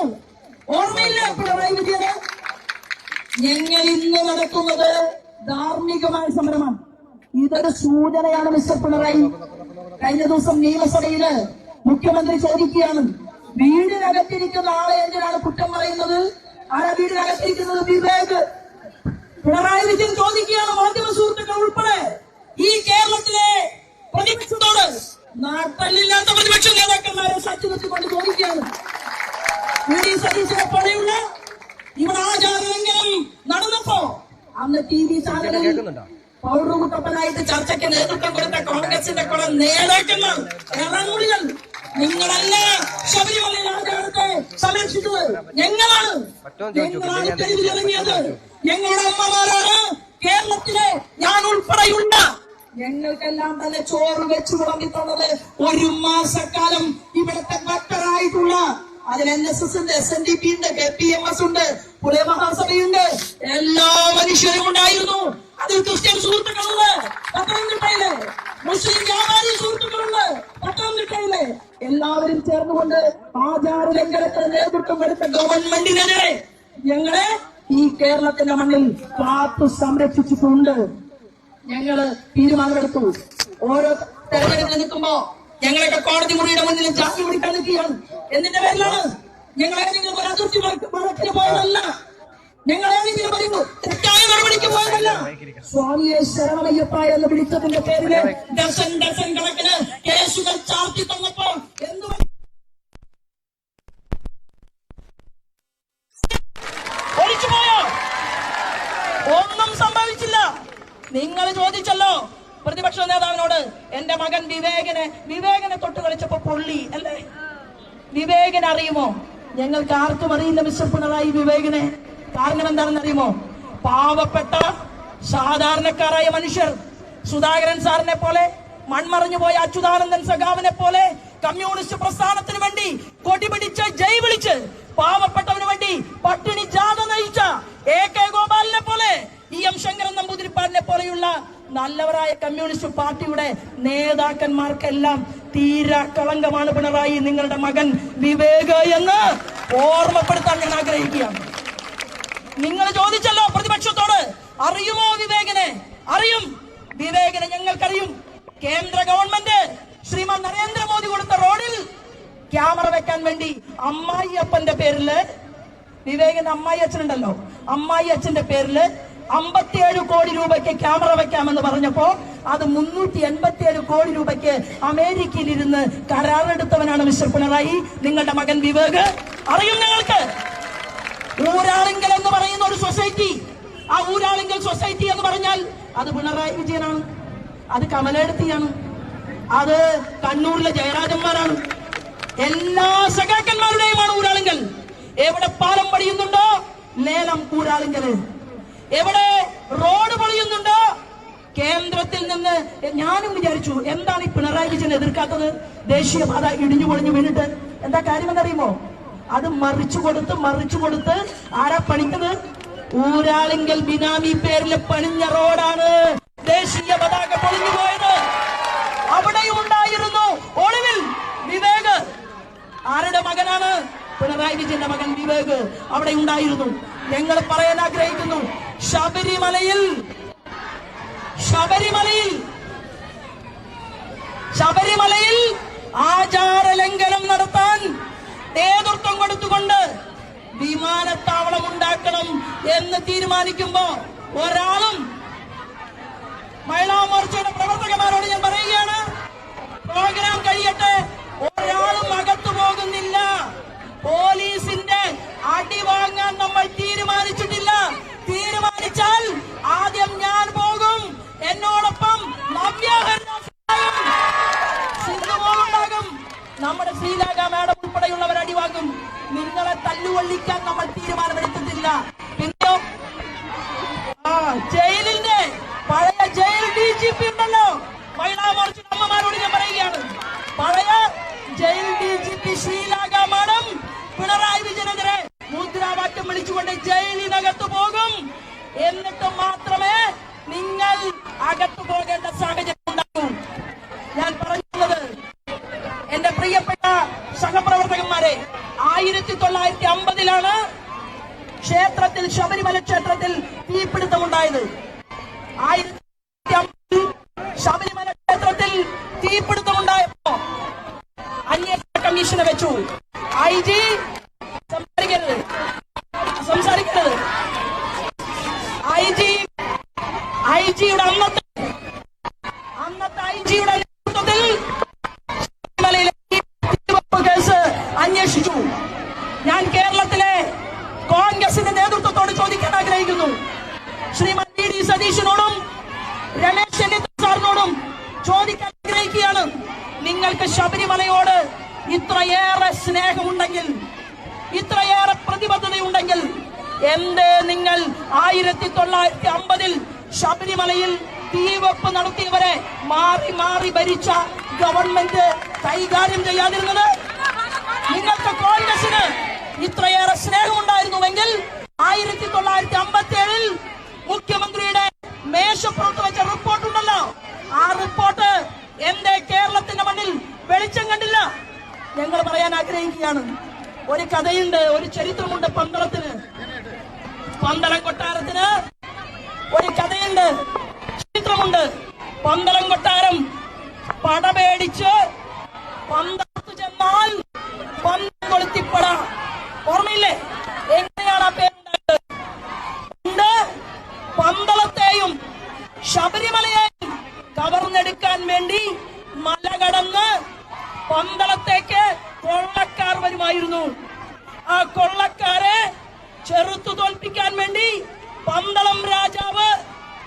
ഓർമ്മയില്ല പിണറായി വിജയന്? ഞങ്ങൾ ഇന്ന് നടത്തുന്നത് ധാർമ്മികമായ സമരമാണ്. ഇതൊരു സൂചനയാണ് മിസ്റ്റർ പിണറായി. കഴിഞ്ഞ ദിവസം നിയമസഭയില് മുഖ്യമന്ത്രി ചോദിക്കുകയാണ്, വീടിനകത്തിരിക്കുന്ന ആളെ എന്തിനാണ് കുറ്റം പറയുന്നത്? ആരാ വീടിനകത്തിരിക്കുന്നത്? വിവേക്. പിണറായി വിജയൻ ചോദിക്കുകയാണ് മാധ്യമ സുഹൃത്തുക്കൾ ഉൾപ്പെടെ ഈ കേരളത്തിലെ പ്രതിപക്ഷത്തോട്, നാട്ടല്ലില്ലാത്ത പ്രതിപക്ഷ നേതാക്കന്മാരെ സാക്ഷി നിർത്തിക്കൊണ്ട് ചോദിക്കുകയാണ്, വി.ഡി. സതീശനെ പോലെയുള്ള ഇവിടെ ആചാരലംഘനം നടന്നപ്പോ അന്ന് TV ചാനലിൽ പൗരകുട്ടപ്പനായിട്ട് ചർച്ചയ്ക്ക് നേതൃത്വം കൊടുത്ത കോൺഗ്രസിന്റെ കുറെ നേതാക്കന്മാർ ഇറങ്ങുള്ളികൾ, നിങ്ങളല്ല ശബരിമലയിൽ ആചാരത്തെ സംരക്ഷിച്ചത്, ഞങ്ങളാണ് തെരുവിലിറങ്ങിയത്, ഞങ്ങളുടെ അമ്മമാരാണ് കേരളത്തിലെ ഞാൻ ഉൾപ്പെടെയുണ്ട്. ഞങ്ങൾക്കെല്ലാം തന്നെ ചോറ് വെച്ചു വിളമ്പിത്തുള്ളത് 1 മാസക്കാലം ഇവിടുത്തെ ഭക്തരായിട്ടുള്ള, അതിൽ NSS ഉണ്ട്, SNDP ഉണ്ട്, KPMS ഉണ്ട്, പുലയ മഹാസഭയുണ്ട്, എല്ലാ മനുഷ്യരും ഉണ്ടായിരുന്നു. അതിൽ ക്രിസ്ത്യൻ സുഹൃത്തുക്കളുണ്ട് പത്തനംതിട്ടയില്, മുസ്ലിം വ്യാപാരി സുഹൃത്തുക്കളുണ്ട് പത്തനംതിട്ടയില്. എല്ലാവരും ചേർന്നുകൊണ്ട് ആചാര ലംഘനത്തിന് നേതൃത്വം കൊടുത്ത ഗവൺമെന്റിനെതിരെ ഞങ്ങളെ ഈ കേരളത്തിന്റെ മണ്ണിൽ കാത്തു സംരക്ഷിച്ചിട്ടുണ്ട്. ഞങ്ങള് തീരുമാനമെടുത്തു. ഓരോ തെരഞ്ഞെടുപ്പിൽ നിൽക്കുമ്പോ ഞങ്ങളൊക്കെ കോടതി മുറിയുടെ മുന്നിൽ ജാമ്യം വിളിക്കാൻ നിൽക്കുകയാണ്. എന്തിന്റെ പേരിലാണ്? ഞങ്ങളേതെങ്കിലും ഒരു അതിർത്തി മറക്കിന് പോയതല്ല, ഞങ്ങളേതെങ്കിലും ഒരു തെറ്റായ നടപടിക്ക് പോയതല്ല. സ്വാമിയെ ശരണമയ്യപ്പ എന്ന് വിളിച്ചതിന്റെ പേരില് ഡസൻ കണക്കിന് കേസുകൾ ചാർത്തി തന്നപ്പോ എന്ത് ഒഴിച്ചുപോയോ? ഒന്നും സംഭവിച്ചില്ല. നിങ്ങൾ ചോദിച്ചല്ലോ പ്രതിപക്ഷ നേതാവിനോട്, എന്റെ മകൻ വിവേകനെ തൊട്ട് കളിച്ചപ്പോ പൊള്ളി അല്ലേ? വിവേകനെ അറിയുമോ? ഞങ്ങൾക്ക് ആർക്കും അറിയില്ല മിസ്റ്റർ പിണറായി വിവേകനെ. കാരണം എന്താണെന്ന് അറിയുമോ? പാവപ്പെട്ട സാധാരണക്കാരായ മനുഷ്യർ, സുധാകരൻ സാറിനെ പോലെ, മൺമറഞ്ഞു പോയ അച്യുതാനന്ദൻ സഖാവിനെ പോലെ കമ്മ്യൂണിസ്റ്റ് പ്രസ്ഥാനത്തിന് വേണ്ടി കൊടിപിടിച്ച് ജയ് വിളിച്ച് പാവപ്പെട്ടവന് വേണ്ടി പട്ടിണി ജാഥ നയിച്ച AK ഗോപാലിനെ പോലെ, EM ശങ്കരൻ നമ്പൂതിരിപ്പാടിനെ പോലെയുള്ള നല്ലവരായ കമ്മ്യൂണിസ്റ്റ് പാർട്ടിയുടെ നേതാക്കന്മാർക്കെല്ലാം തീരാ കളങ്കമാണ് പിണറായി നിങ്ങളുടെ മകൻ വിവേക് എന്ന് ഓർമ്മപ്പെടുത്താൻ ഞാൻ ആഗ്രഹിക്കുകയാണ്. നിങ്ങൾ ചോദിച്ചല്ലോ പ്രതിപക്ഷത്തോട്, അറിയുമോ വിവേകനെ? അറിയും. വിവേകനെ ഞങ്ങൾക്കറിയും. കേന്ദ്ര ഗവൺമെന്റ് ശ്രീമാൻ നരേന്ദ്രമോദി കൊടുത്ത റോഡിൽ ക്യാമറ വെക്കാൻ വേണ്ടി അമ്മായി അപ്പന്റെ പേരില്, വിവേകന്റെ അമ്മായി അച്ഛനുണ്ടല്ലോ, അമ്മായി അച്ഛന്റെ പേരില് 57 കോടി രൂപയ്ക്ക് ക്യാമറ വെക്കാമെന്ന് പറഞ്ഞപ്പോ അത് 387 കോടി രൂപയ്ക്ക് അമേരിക്കയിൽ ഇരുന്ന് കരാറെടുത്തവനാണ് മിസ്റ്റർ പിണറായി നിങ്ങളുടെ മകൻ വിവേക്. അറിയും ഞങ്ങൾക്ക്. ഊരാളിങ്കൽ എന്ന് പറയുന്ന ഒരു സൊസൈറ്റി, ആ ഊരാളിങ്കൽ സൊസൈറ്റി എന്ന് പറഞ്ഞാൽ അത് പിണറായി വിജയനാണ്, അത് കമലേടത്തിയാണ്, അത് കണ്ണൂരിലെ ജയരാജന്മാരാണ്, എല്ലാ സഖാക്കന്മാരുടെയുമാണ് ഊരാളിങ്കൽ. എവിടെ പാലം പണിയുന്നുണ്ടോ ലേലം ഊരാളിങ്കല്, എവിടെ റോഡ് പൊളിയുന്നുണ്ടോ കേന്ദ്രത്തിൽ നിന്ന്. ഞാനും വിചാരിച്ചു എന്താണ് ഈ പിണറായി വിജയൻ എതിർക്കാത്തത്? ദേശീയപാത ഇടിഞ്ഞു പൊളിഞ്ഞു വീണിട്ട് എന്താ കാര്യമെന്നറിയുമോ? അത് മറിച്ചു കൊടുത്ത് ആരാ പണിക്കുന്നത്? ഊരാളിങ്കൽ ബിനാമി പേരിൽ പണിഞ്ഞ റോഡാണ് ദേശീയ പതാക പൊളിഞ്ഞു പോയത്. അവിടെയും ഉണ്ടായിരുന്നു ഒളിവിൽ വിവേക്. ആരുടെ മകനാണ്? പിണറായി വിജയന്റെ മകൻ വിവേക് അവിടെ ഉണ്ടായിരുന്നു. ഞങ്ങൾ പറയാൻ ആഗ്രഹിക്കുന്നു, ശബരിമലയിൽ ആചാര ലംഘനം നടത്താൻ നേതൃത്വം കൊടുത്തുകൊണ്ട് വിമാനത്താവളം ഉണ്ടാക്കണം എന്ന് തീരുമാനിക്കുമ്പോ ഒരാളും മഹിളാ മോർച്ചയുടെ പ്രവർത്തകന്മാരോട് ഞാൻ പറയുകയാണ്, പ്രോഗ്രാം കഴിയട്ടെ, ഒരാളും അകത്തു പോകുന്നില്ല. പോലീസിന്റെ അടി വാങ്ങാൻ നമ്മൾ തീരുമാനിച്ചിട്ടില്ല. തീരുമാനിച്ചാൽ ആദ്യം ഞാൻ പോകും, എന്നോടൊപ്പം സിന്ധുമോളുണ്ടാകും, നമ്മുടെ ശ്രീലാഗ മാഡം ഉൾപ്പെടെയുള്ളവർ അടിവാങ്ങും. നിങ്ങളെ തല്ലുകൊള്ളിക്കാൻ നമ്മൾ തീരുമാനമെടുത്തിട്ടില്ല. പിന്നെയോ ജയിലിന്റെ പഴയ ജയിൽ DGP ഉണ്ടല്ലോ, മഹിളാ മോർച്ച അമ്മമാരോട് ഞാൻ പറയുകയാണ്, പഴയ ജയിൽ DGP ശ്രീലാഗ മാഡം പിണറായി വിജയനെതിരെ മുദ്രാവാക്യം വിളിച്ചുകൊണ്ട് ജയിലിനകത്ത് പോകും. എന്നിട്ട് മാത്രമേ നിങ്ങൾ അകത്തു പോകേണ്ട സാഹചര്യം ഉണ്ടാകൂ. ഞാൻ പറഞ്ഞത് എന്റെ പ്രിയപ്പെട്ട സഹപ്രവർത്തകന്മാരെ, 1950 ക്ഷേത്രത്തിൽ, ശബരിമല ക്ഷേത്രത്തിൽ തീപിടുത്തമുണ്ടായത്. 1950 ശബരിമല ക്ഷേത്രത്തിൽ തീപിടുത്തമുണ്ടായപ്പോ അന്വേഷണ കമ്മീഷനെ വെച്ചു. IG സംസാരിക്കരുത്. IGയുടെ അന്നത്തെ IGയുടെ നേതൃത്വത്തിൽ ശബരിമലയിലെ കേസ് അന്വേഷിച്ചു. ഞാൻ കേരളത്തിലെ കോൺഗ്രസിന്റെ നേതൃത്വത്തോട് ചോദിക്കാൻ ആഗ്രഹിക്കുന്നു, ശ്രീമതി VD സതീശനോടും രമേശ് ചെന്നിത്തല സാറിനോടും ചോദിക്കാൻ ആഗ്രഹിക്കുകയാണ്, നിങ്ങൾക്ക് ശബരിമലയോട് ഇത്രയേറെ സ്നേഹമുണ്ടെങ്കിൽ, ഇത്രയേറെ പ്രതിബദ്ധതയുണ്ടെങ്കിൽ, എന്തേ നിങ്ങൾ 1950 ശബരിമലയിൽ തീവെപ്പ് നടത്തിയവരെ മാറി മാറി ഭരിച്ച ഗവൺമെന്റ് കൈകാര്യം ചെയ്യാതിരുന്നത്? നിങ്ങൾക്ക് കോൺഗ്രസിന് ഇത്രയേറെ സ്നേഹമുണ്ടായിരുന്നുവെങ്കിൽ 1957 മുഖ്യമന്ത്രിയുടെ മേശപ്പുറത്ത് വെച്ച റിപ്പോർട്ടുണ്ടല്ലോ, ആ റിപ്പോർട്ട് എന്തേ കേരളത്തിന്റെ മണ്ണിൽ വെളിച്ചം കണ്ടില്ല? ഞങ്ങൾ പറയാൻ ആഗ്രഹിക്കുകയാണ്, ഒരു കഥയുണ്ട്, ഒരു ചരിത്രമുണ്ട് പന്തളം കൊട്ടാരത്തിന് ഒരു കഥയുണ്ട്, ചരിത്രമുണ്ട്. പന്തളം കൊട്ടാരം പടപേടിച്ച് പന്തളത്ത് ചെന്നാൽ പന്തം കൊളുത്തിപ്പട, ഓർമ്മയില്ലേ? എങ്ങനെയാണ് ആ പേരുണ്ടായത്? പന്തളത്തെയും ശബരിമലയെയും കവർന്നെടുക്കാൻ വേണ്ടി മല കടന്ന് പന്തളത്തേക്ക് കൊള്ളക്കാർ വരുമായിരുന്നു. ആ കൊള്ളക്കാരെ ചെറുത്തു തോൽപ്പിക്കാൻ വേണ്ടി പന്തളം രാജാവ്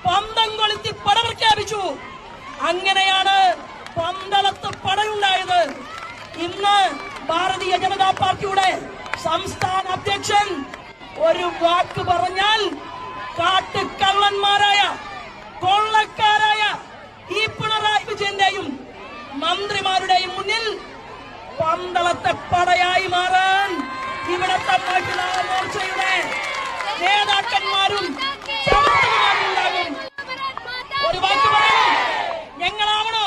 പന്തം കൊളുത്തി പട പ്രഖ്യാപിച്ചു. അങ്ങനെയാണ് പന്തളത്ത് പടയുണ്ടായത്. ഇന്ന് ഭാരതീയ ജനതാ പാർട്ടിയുടെ സംസ്ഥാന അധ്യക്ഷൻ ഒരു വാക്ക് പറഞ്ഞാൽ കാട്ടുകള്ളന്മാരായ കൊള്ളക്കാരായ ഈ പിണറായി വിജയന്റെയും മന്ത്രിമാരുടെയും മുന്നിൽ പന്തളത്തെ പടയായി മാറാൻ ഇവിടത്തെ മഹിളാ മോർച്ചയുടെ നേതാക്കന്മാരും ഉണ്ടാകും. ഒരു വാക്ക് പറയണം, ഞങ്ങളാവണോ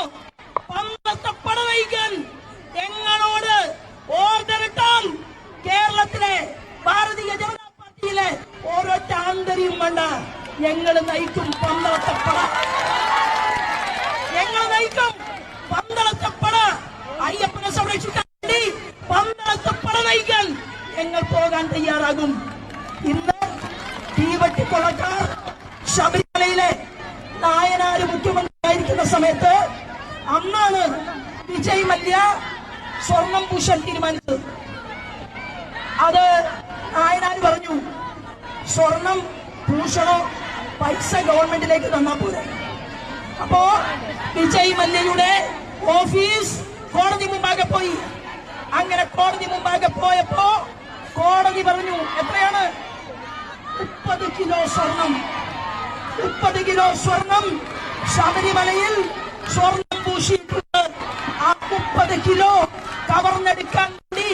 പന്തളത്തെ പട നയിക്കാൻ? ഞങ്ങളോട് ഓർഡർ ഇട്ടാൽ കേരളത്തിലെ ഭാരതീയ ജനതാ പാർട്ടിയിലെ ഓരോറ്റ ആന്തരിയും വേണ്ട, ഞങ്ങൾ നയിക്കും പന്തളത്തെ പട, ഞങ്ങൾ നയിക്കും പന്തളത്തെ പട. അയ്യപ്പനെ സംരക്ഷിക്കാൻ വേണ്ടി പന്തളത്തെ പട നയിക്കാൻ ഞങ്ങൾ പോകാൻ തയ്യാറാകും. ഇന്ന് തീവട്ടിക്കൊള്ളക്കാർ ശബരിമലയിലെ നായനാര് മുഖ്യമന്ത്രിയായിരിക്കുന്ന സമയത്ത് അന്നാണ് വിജയ് മല്യ സ്വർണം പൂശാൻ തീരുമാനിച്ചത്. അത് നായനാര് പറഞ്ഞു, സ്വർണം പൂശണോ പൈസ ഗവൺമെന്റിലേക്ക് തന്നാ പോലെ. അപ്പോ വിജയ് മല്യയുടെ ഓഫീസ് കോടതി മുമ്പാകെ പോയി. അങ്ങനെ കോടതി മുമ്പാകെ പോയപ്പോ കോടതി പറഞ്ഞു, എത്രയാണ്? 30 കിലോ സ്വർണം. 30 കിലോ സ്വർണം ശബരിമലയിൽ സ്വർണം പൂശിയിട്ടുണ്ട്. ആ 30 കിലോ കവർന്നെടുക്കാൻ വേണ്ടി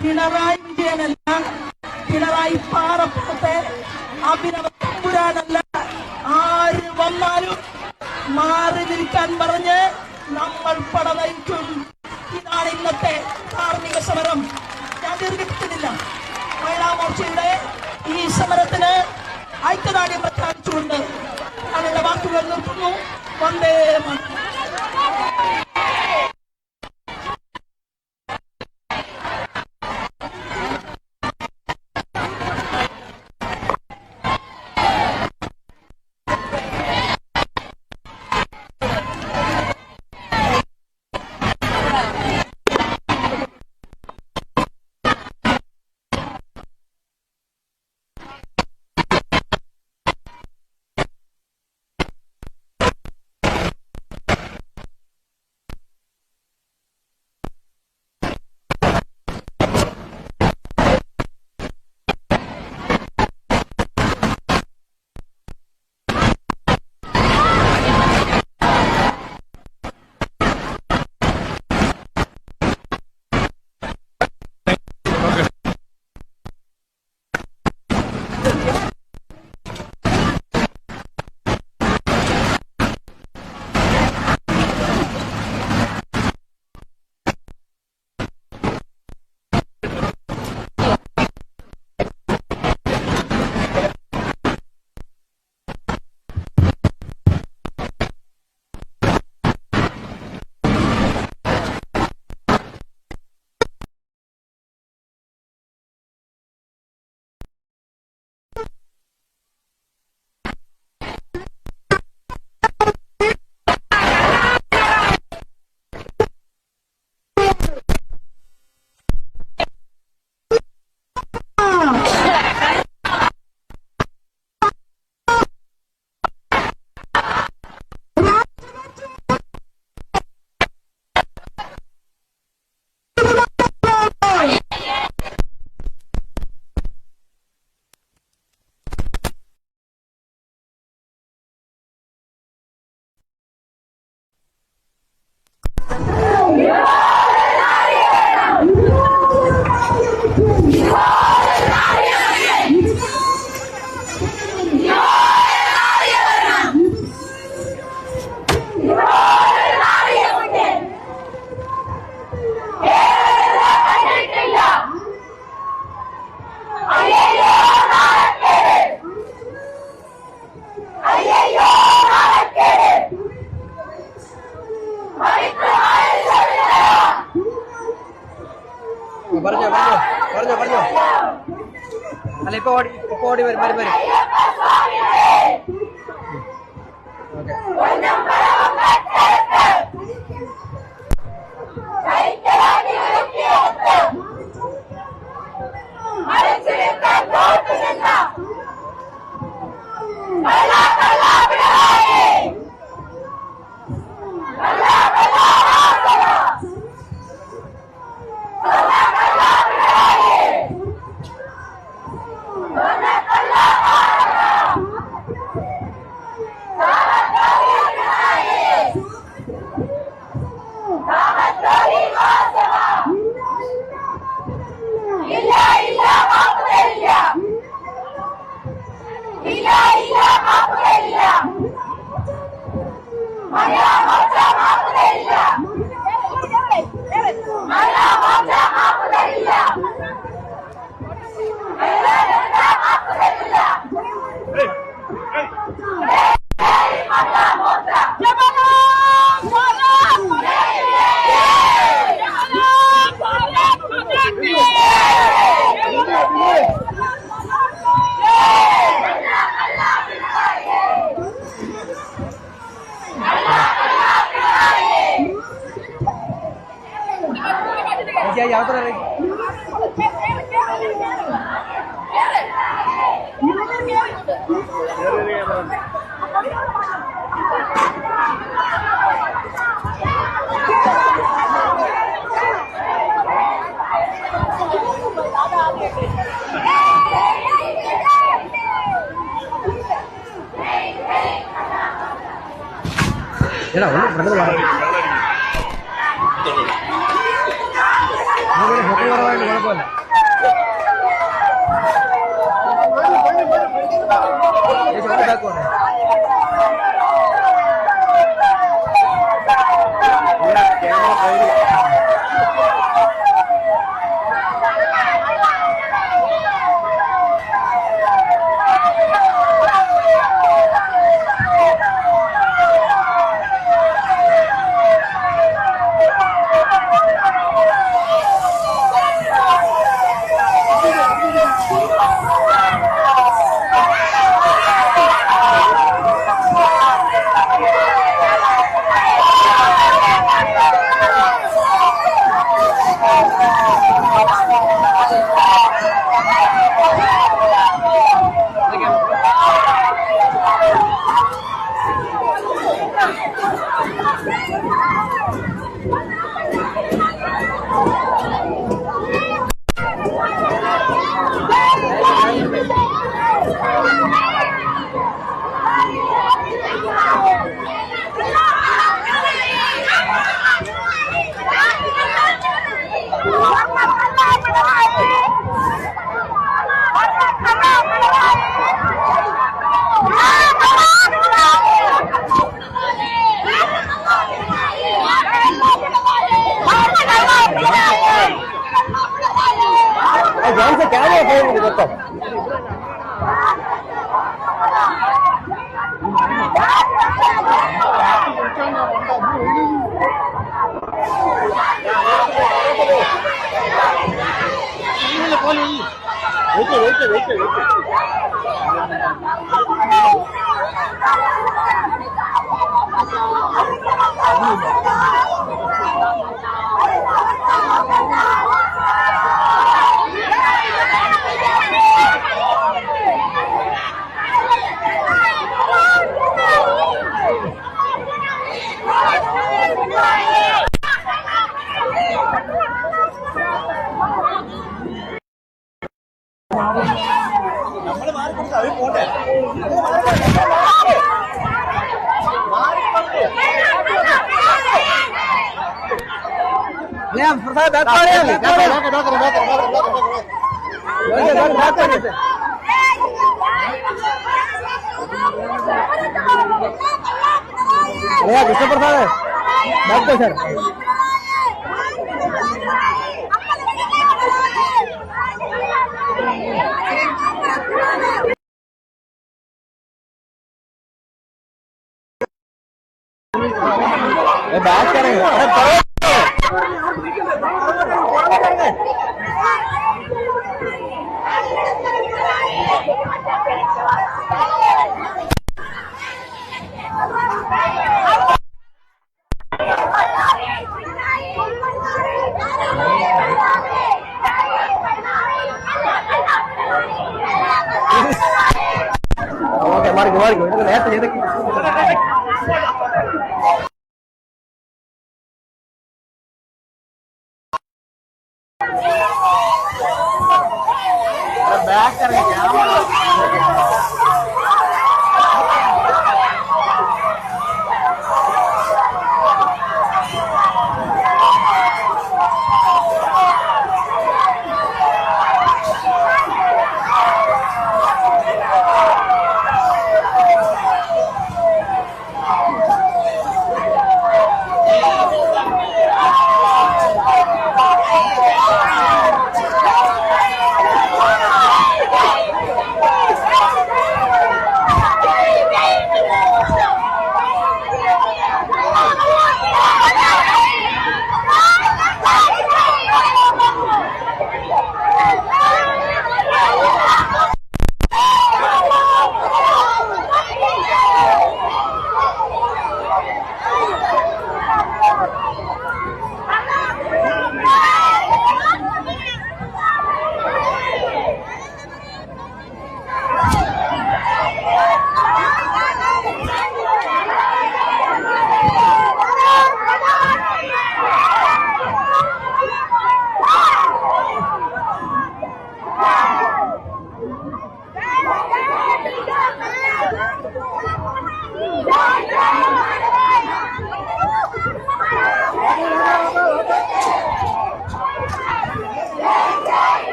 പിണറായി വിജയനല്ല, പിണറായി പാറപ്പുറത്തെ അഭിനവ തമ്പുരാനല്ല, ആര് വന്നാലും മാറി നിൽക്കാൻ പറഞ്ഞ് നമ്മൾ പട നയിക്കും. ഇതാണ് ഇന്നത്തെ കാർമിക സമരം. ഞാൻ ദീർഘിപ്പിക്കുന്നില്ല. മഹിളാ മോർച്ചയുടെ ഈ സമരത്തിന് ഐക്യദാർഢ്യം പ്രഖ്യാപിച്ചുകൊണ്ട് ഞാൻ എന്റെ വാക്കുകൾ നിർത്തുന്നു. വന്ദേ മാതരം. പറഞ്ഞോ. അല്ല ഇപ്പൊ ഓടി വരും. യാത്ര കുഴപ്പമില്ല. कृष्णप्रसाद डॉक्टर सर बात करेंगे നേരത്തെ ചെയ്തൊക്കെ ബാക്ക് ഇറങ്ങി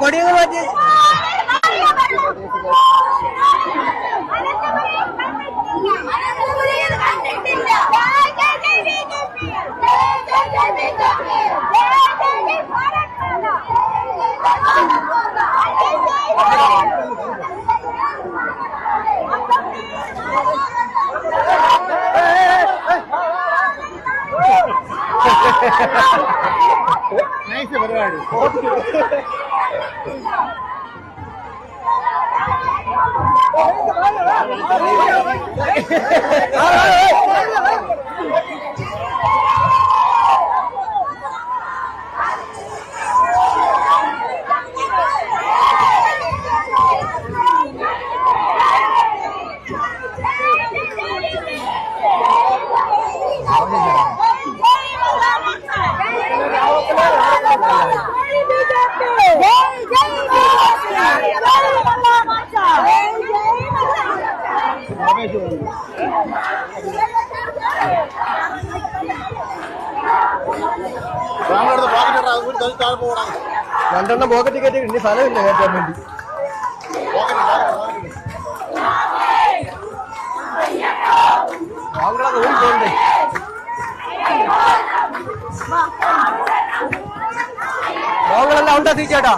കൊടിയൊക്കെ മാറ്റി നൈസ് പരിപാടി. രണ്ടെണ്ണം പോക്കറ്റ് കയറ്റി ഇനി സ്ഥലമില്ല കയറ്റാൻ വേണ്ടി. ബാങ്കുകളൊക്കെ ഓടി പോകണ്ടേ? ബാബു മോഹൻദാസ് ചേട്ടാ.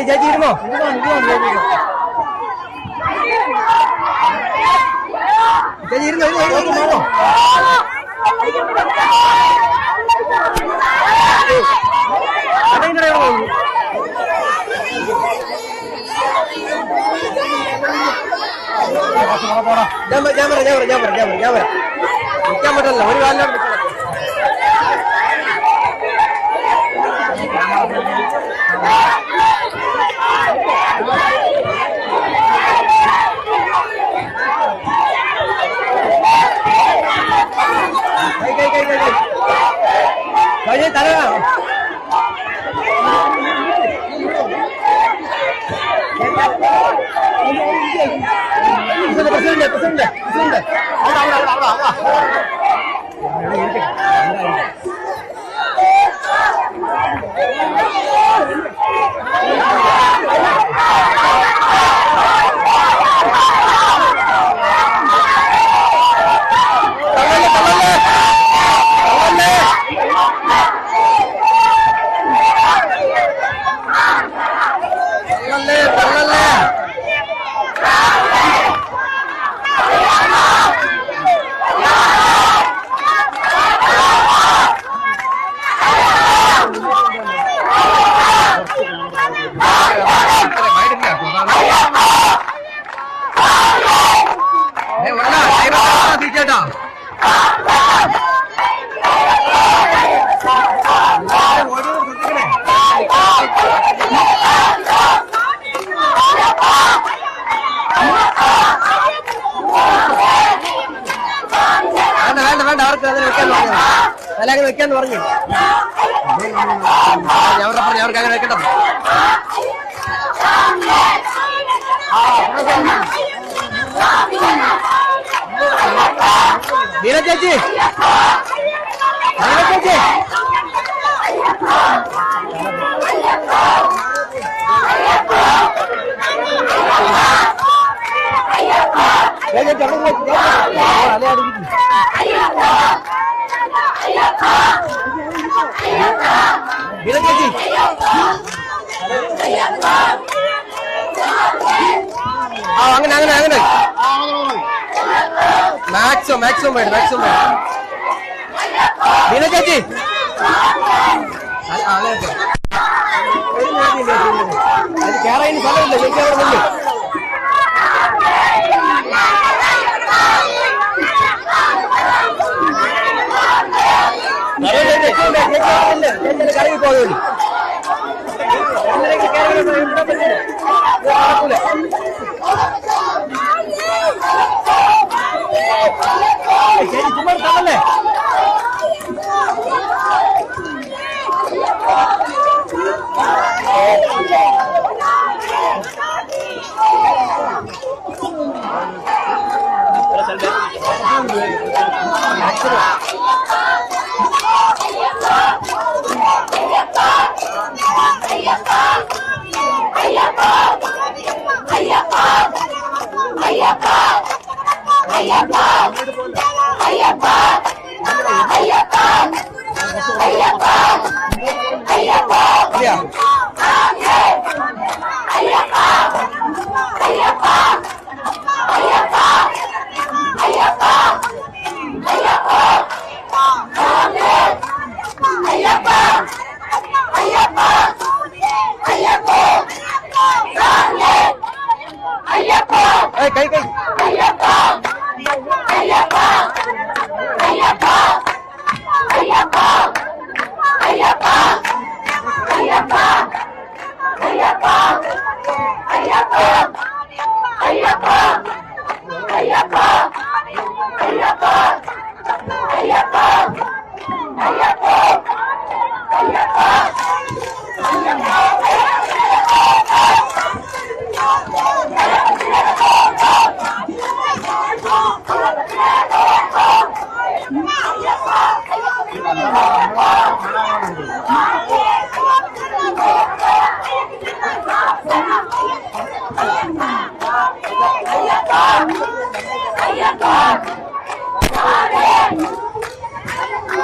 ചേച്ചി ഇരുന്നോ? ചേച്ചി ഇരുന്നോ? ഞാൻ വരാം. നിൽക്കാൻ പറ്റില്ല, ഒരു കാലിലാണ്. തരാ പ്രസിഡന്റ് ചേട്ടാ. വേണ്ട അവർക്ക് അതിന് വെക്കാന്ന് പറഞ്ഞു. അവർക്ക് അങ്ങനെ വെക്കട്ടെ. വീര ചേച്ചി അങ്ങനെ മാക്സിമം വേണം. വീണ ചേച്ചി അത് കേറാൻ സ്ഥലമില്ല. ചേച്ചി അവിടെ നിന്ന് കറങ്ങി പോകുന്നു. ചേച്ചി ചുമ്മാ തന്നല്ലേ. കൈ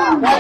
അയ്യപ്പ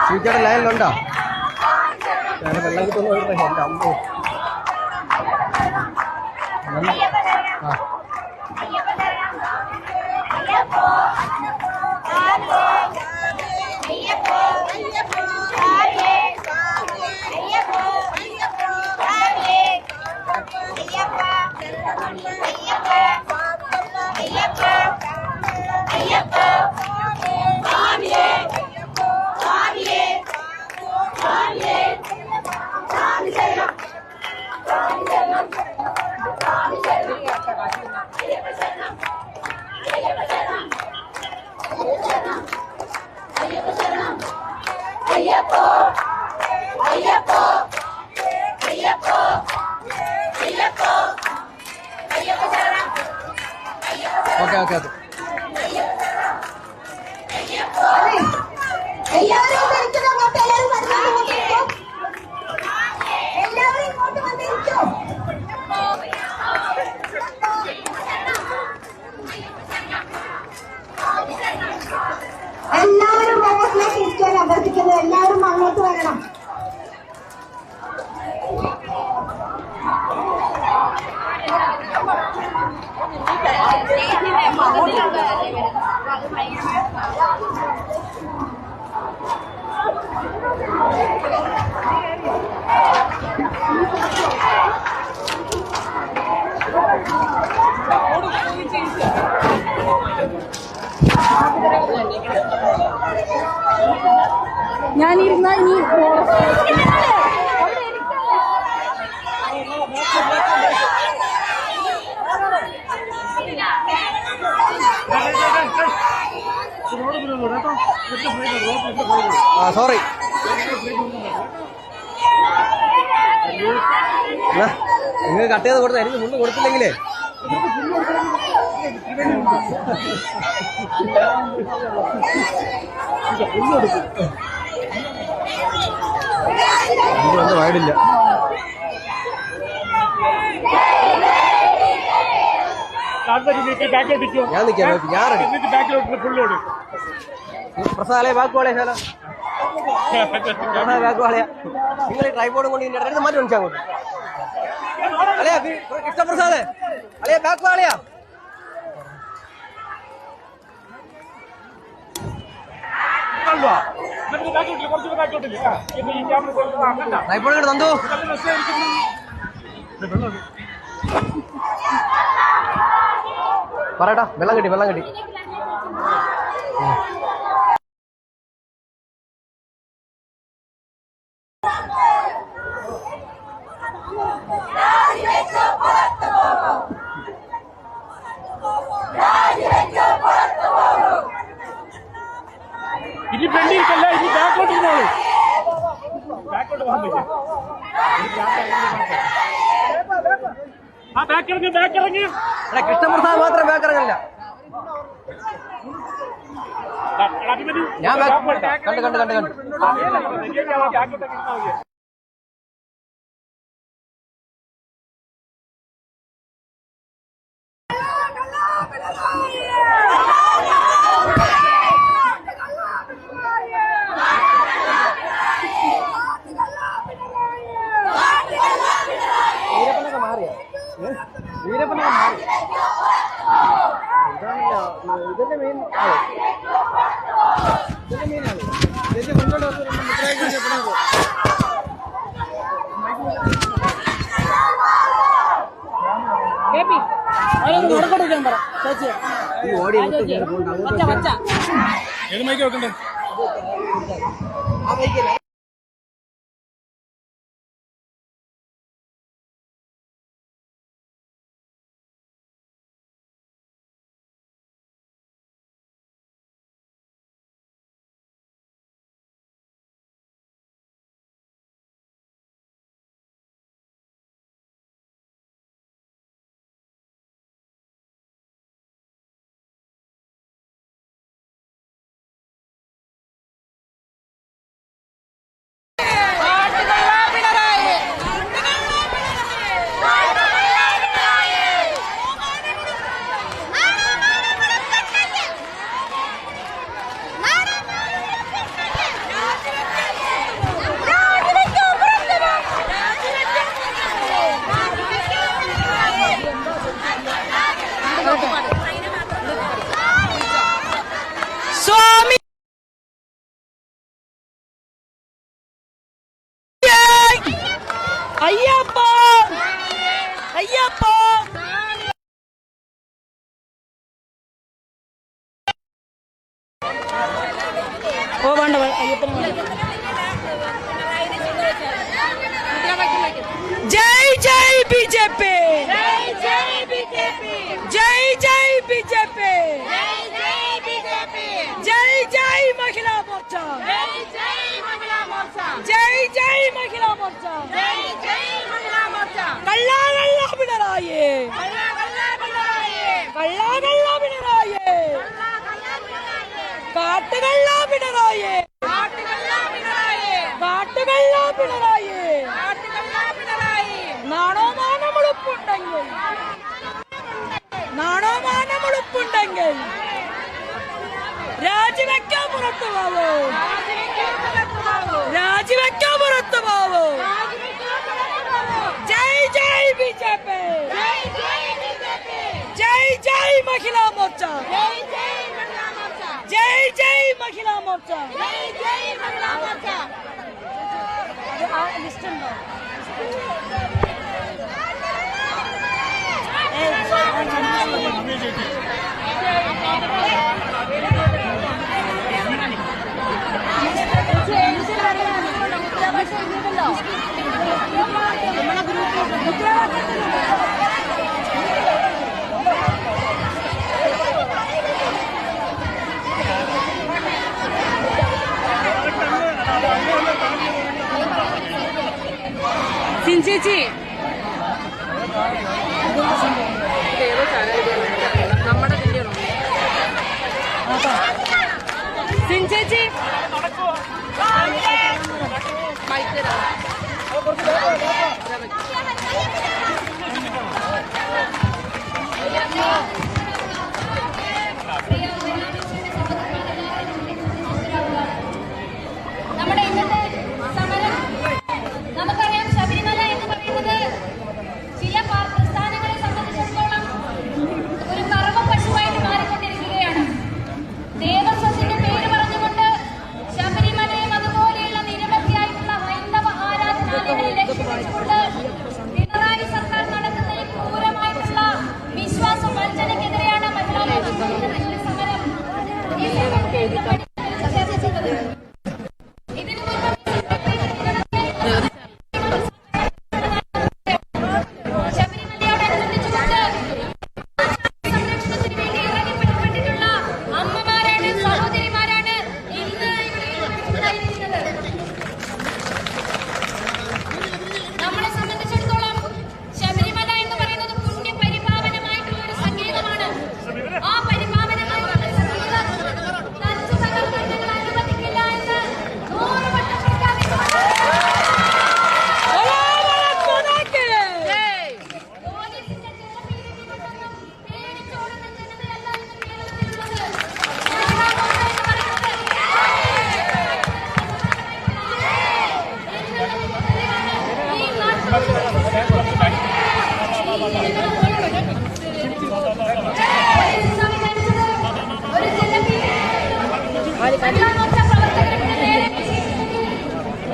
സീറ്റയുടെ ലൈനിലുണ്ടോ? ഞാൻ വെള്ളം കിട്ടുന്നു എൻ്റെ അമ്മ. Okay okay okay. എല്ലാവരും മുഖത്തിലേക്ക് ഇരിക്കാൻ അഭ്യർത്ഥിക്കുന്നു. എല്ലാവരും അങ്ങോട്ട് വരണം. സ്റ്റേജിന്റെ സോറി. നിങ്ങൾ കട്ട് ചെയ്ത് കൊടുത്ത എനിക്ക് മുണ്ട് കൊടുത്തില്ലെങ്കിലേ എനിക്ക് വൈഡില്ല. ഞാൻ നിൽക്കാം, ഞാൻ റെഡി. പ്രസാദാലയ ബാക്കുവാളയാ ശാല ബാക്കുവാളയാ. നിങ്ങൾ ട്രൈപോഡും കൊണ്ട് ഇതിന്റെ അടുത്ത് മാറ്റി വിളിച്ചാൽ അങ്ങോട്ട്. അല്ലയാ കൃഷ്ണപ്രസാദ് അല്ലയാ ബാക്കുവാളയാ. ട്രൈപോഡ് ഇങ്ങോട്ട് തന്തോ. പറയട്ടാ. വെള്ളം കിട്ടി, വെള്ളം കിട്ടി. ഇനി ഫ്രണ്ടിലേക്കല്ല, ഇനി ബാക്കോട്ട് ഇരുന്നോളൂ. ബാക്കോട്ട് പോകാൻ പറ്റും. ആ ബാക്കിറങ്ങി, ബാക്കിറങ്ങി. കൃഷ്ണപ്രസാദ് മാത്രം ബാക്കിറങ്ങില്ല. ഞാൻ കണ്ട് കണ്ട് കണ്ട് കണ്ട് വീരപ്പനൊക്കെ മാറിയ വീരപ്പനൊക്കെ മാറി. ഇതാണല്ലോ ഇതിന്റെ മെയിൻ ആള്. ഇതിന്റെ മെയിൻ ആള് ഇതിന്റെ മുന്നോട്ട് വന്ന് ഈ ഓടി ഏത് മൈക്ക് വെക്കണ്ടേ? ആ മൈക്കില്ല. സ്വാമി അയ്യപ്പ അയ്യപ്പ ഓ വേണ്ട അയ്യപ്പന് ജയ് ജയ് ബി ജെ പി, ജയ് ജയ് ബി ജെ പി, ജയ് ജയ് ബി ജെ പി, ജയ് ജയ് മഹിളാ മോർച്ച, ജയ് ജയ് മഹിളാ മോർച്ച, ജയ് ജയ് മഹിളാ മോർച്ച, ജയ് ജയ് മഹിളാ മോർച്ച. കള്ളാ കള്ളാ പിണറായി, കള്ളാ കള്ളാ പിണറായി, കള്ളാ കള്ളാ പിണറായി, കാട്ടുകള്ളാ പിണറായി, കാട്ടുകള്ളാ പിണറായി, കാട്ടുകള്ളാ പിണറായി, കാട്ടുകള്ളാ പിണറായി. നാണോ മാനമുളുപ്പുണ്ടെങ്കിൽ, നാണോ മാനമുളുപ്പുണ്ടെങ്കിൽ രാജിവെക്കാൻ പുറത്തു പോവോ, രാജിവെക്കാൻ പുറത്തു പോവോ. ജയ് ജയ് ബി ജെ പി, ജയ് ജയ് മഹിളാ മോർച്ച, ജയ് ജയ് മഹിളാ മോർച്ച. ലിസ്റ്റ് ഉണ്ടോ? ചേച്ചി നമ്മുടെ സിൻ ചേച്ചി നമ്മുടെ ഇന്നത്തെ സമരം നമുക്കറിയാം, ശബരിമല എന്ന് പറയുന്നത് ചില പ്രസ്ഥാനങ്ങളെ സംബന്ധിച്ചിടത്തോളം ഒരു കറവ പശുവായിട്ട് മാറിക്കൊണ്ടിരിക്കുകയാണ്. ദേവസ്വത്തിന്റെ പേര് പറഞ്ഞുകൊണ്ട് ശബരിമലയും അതുപോലെയുള്ള നിരവധിയായിട്ടുള്ള ഹൈന്ദവ ആരാധനാലയങ്ങളെ ലക്ഷ്യമിട്ടുകൊണ്ട് പിണറായി സർക്കാർ നടത്തുന്ന ഈ ക്രൂരമായിട്ടുള്ള വിശ്വാസ വഞ്ചനയ്ക്കെതിരെയാണ് മഹിളാ മോർച്ചയുടെ സമരം. നമ്മളെ സംബന്ധിച്ചിടത്തോളം ശബരിമല എന്ന് പറയുന്നത് പുണ്യപരിപാവനമായിട്ടുള്ള ഒരു സംഗീതമാണ്. ആ പരിപാവനമായിട്ടുള്ള സംഗീതം തച്ചു തകർക്കാൻ ഞങ്ങൾ അനുവദിക്കില്ല എന്ന് 100 വട്ടം പ്രഖ്യാപിക്കുന്നു. പോലീസിന്റെ ചെറുപീടിക കൊണ്ടൊന്നും പേടിച്ചോടുന്ന ജനതയല്ല ഇന്ന് കേരളത്തിലുള്ളത്. മഹിളാ മോർച്ച എന്ന് പറയുന്നത്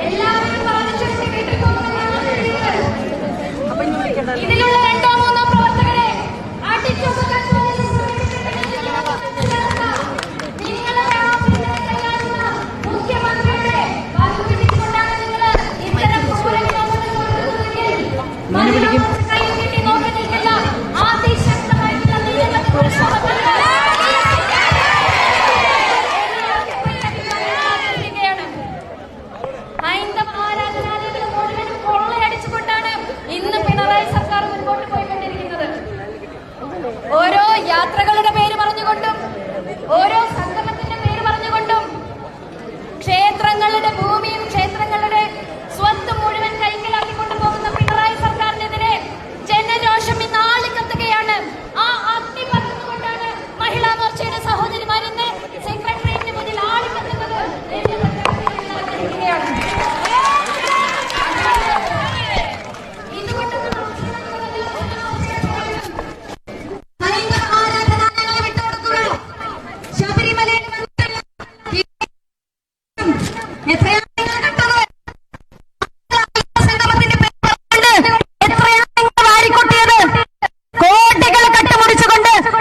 ഈ നാട്ടിൽ ഇതിലുള്ള 2-3 പ്രവർത്തകരെ അടിച്ചൊതുക്കാൻ മുഖ്യമന്ത്രിയുടെ പങ്കുപിടിച്ചുകൊണ്ടാണ് നിങ്ങൾ ഇത്തരം കൈ നീട്ടി നോക്കി നിൽക്കില്ല. അതിശക്തമായിട്ടുള്ള നിരവധി പരിശോധനകൾ ഹൈന്ദവ ആരാധനാലയങ്ങൾ മുഴുവനും കൊള്ളയടിച്ചുകൊണ്ടാണ് ഇന്ന് പിണറായി സർക്കാർ മുൻപോട്ട് പോയിക്കൊണ്ടിരിക്കുന്നത്. ഓരോ യാത്രകളുടെ പേര് പറഞ്ഞുകൊണ്ടും ഓരോ സംഗമത്തിന്റെ പേര് പറഞ്ഞുകൊണ്ടും ക്ഷേത്രങ്ങളുടെ ഭൂമിയും ക്ഷേത്രങ്ങളുടെ സ്വത്ത് മുഴുവൻ കൈക്കലാക്കിക്കൊണ്ടു പോകുന്ന പിണറായി സർക്കാരിനെതിരെ ജനരോഷം ഇന്ന് ആളിക്കത്തുകയാണ്. ആ അഗ്നി പകർന്നുകൊണ്ടാണ് മഹിളാ മോർച്ചയുടെ സഹോദരിമാർ ഇന്ന് സെക്രട്ടേറിയറ്റിന് മുന്നിൽ ആളിക്കത്തുന്നത്.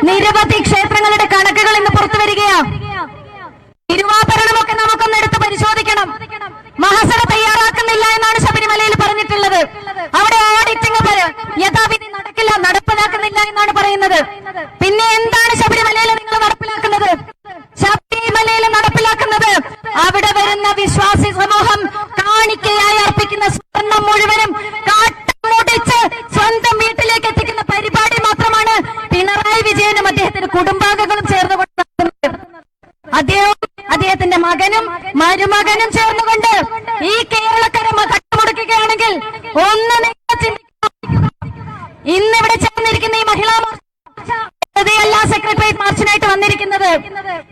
നിരവധി ക്ഷേത്രങ്ങളുടെ കണക്കുകൾ ഇന്ന് പുറത്തു വരികയാണ്. തിരുവാഭരണമൊക്കെ നമുക്കൊന്ന് എടുത്ത് പരിശോധിക്കണം. മഹസര തയ്യാറാക്കുന്നില്ല എന്നാണ് ശബരിമലയിൽ പറഞ്ഞിട്ടുള്ളത്. അവിടെ ഓഡിറ്റിംഗ് യഥാവിധി നടക്കില്ല, നടപ്പിലാക്കുന്നില്ല എന്നാണ് പറയുന്നത്. പിന്നെ എന്താണ് ശബരിമലയിൽ നിങ്ങൾ നടപ്പിലാക്കുന്നത്? ശബരിമലയിൽ നടപ്പിലാക്കുന്നത് അവിടെ വരുന്ന വിശ്വാസി സമൂഹം കാണിക്കയായി അർപ്പിക്കുന്ന സ്വർണം മുഴുവനും കാട്ടുമുടിച്ച് സ്വന്തം വീട്ടിലേക്ക് എത്തിക്കുന്ന പരിപാടി മാത്രമാണ് പിണറായി വിജയനും അദ്ദേഹത്തിന്റെ കുടുംബാംഗങ്ങളും ചേർന്നുകൊണ്ട് അദ്ദേഹത്തിന്റെ മകനും മരുമകനും ചേർന്നുകൊണ്ട് ഈ കേരളക്കര കട്ടുമുടിക്കുകയാണെങ്കിൽ ഒന്ന് നിങ്ങൾ ചിന്തിക്കണം. ഇന്നിവിടെ ചേർന്നിരിക്കുന്ന ഈ മഹിളാ മോർച്ച സെക്രട്ടേറിയറ്റ് മാർച്ചിനായിട്ട് വന്നിരിക്കുന്നത്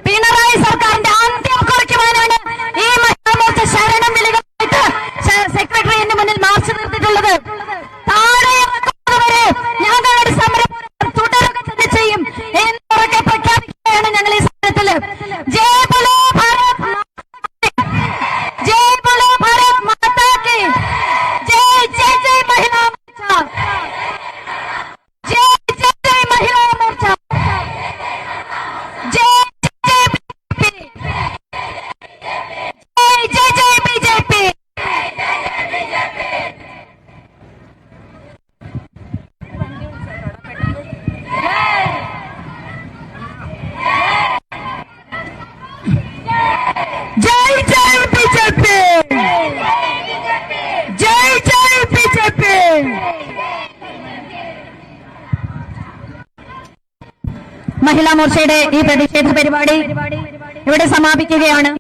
പിണറായി സർക്കാരിന്റെ അന്ത്യം കുറിക്കുവാനാണ്. ഈ മഹിളാ മോർച്ച ശരണം വിളികളായിട്ട് സെക്രട്ടേറിയറ്റിന് മുന്നിൽ മാർച്ച് നിർത്തിയിട്ടുള്ളത്. താഴെ ഇറക്കുന്നതുവരെ ഞങ്ങളുടെ സമരം തുടരുക തന്നെ ചെയ്യും എന്നുറക്കെ പ്രഖ്യാപിക്കുകയാണ് ഞങ്ങൾ ഈ സമരത്തില്. ജയ് ബോലോ ഭാരത് ജയ് ബോലോ ഭാരത് മാതാ കി ജയ് ജയ് ജയ് മഹിളാ മോർച്ച ജയ് ജയ് ജയ് മഹിളാ മോർച്ച ജയ് ജയ് ബിജെപി മഹിളാ മോർച്ചയുടെ ഈ പ്രതിഷേധ പരിപാടി ഇവിടെ സമാപിക്കുകയാണ്.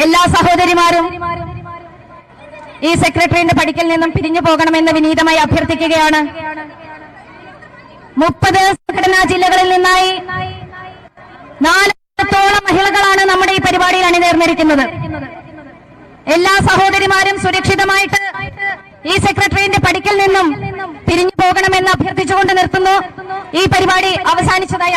എല്ലാ സഹോദരിമാരും ഈ സെക്രട്ടറിയുടെ പടിക്കൽ നിന്നും പിരിഞ്ഞു പോകണമെന്ന് വിനീതമായി അഭ്യർത്ഥിക്കുകയാണ്. 30 സംഘടനാ ജില്ലകളിൽ നിന്നായി 400ഓളം മഹിളകളാണ് നമ്മുടെ ഈ പരിപാടിയിൽ അണിനിരന്നിരിക്കുന്നത്. എല്ലാ സഹോദരിമാരും സുരക്ഷിതമായിട്ട് ഈ സെക്രട്ടറിയുടെ പടിക്കൽ നിന്നും പിരിഞ്ഞു പോകണമെന്ന് അഭ്യർത്ഥിച്ചുകൊണ്ട് നിർത്തുന്നു. ഈ പരിപാടി അവസാനിച്ചതായി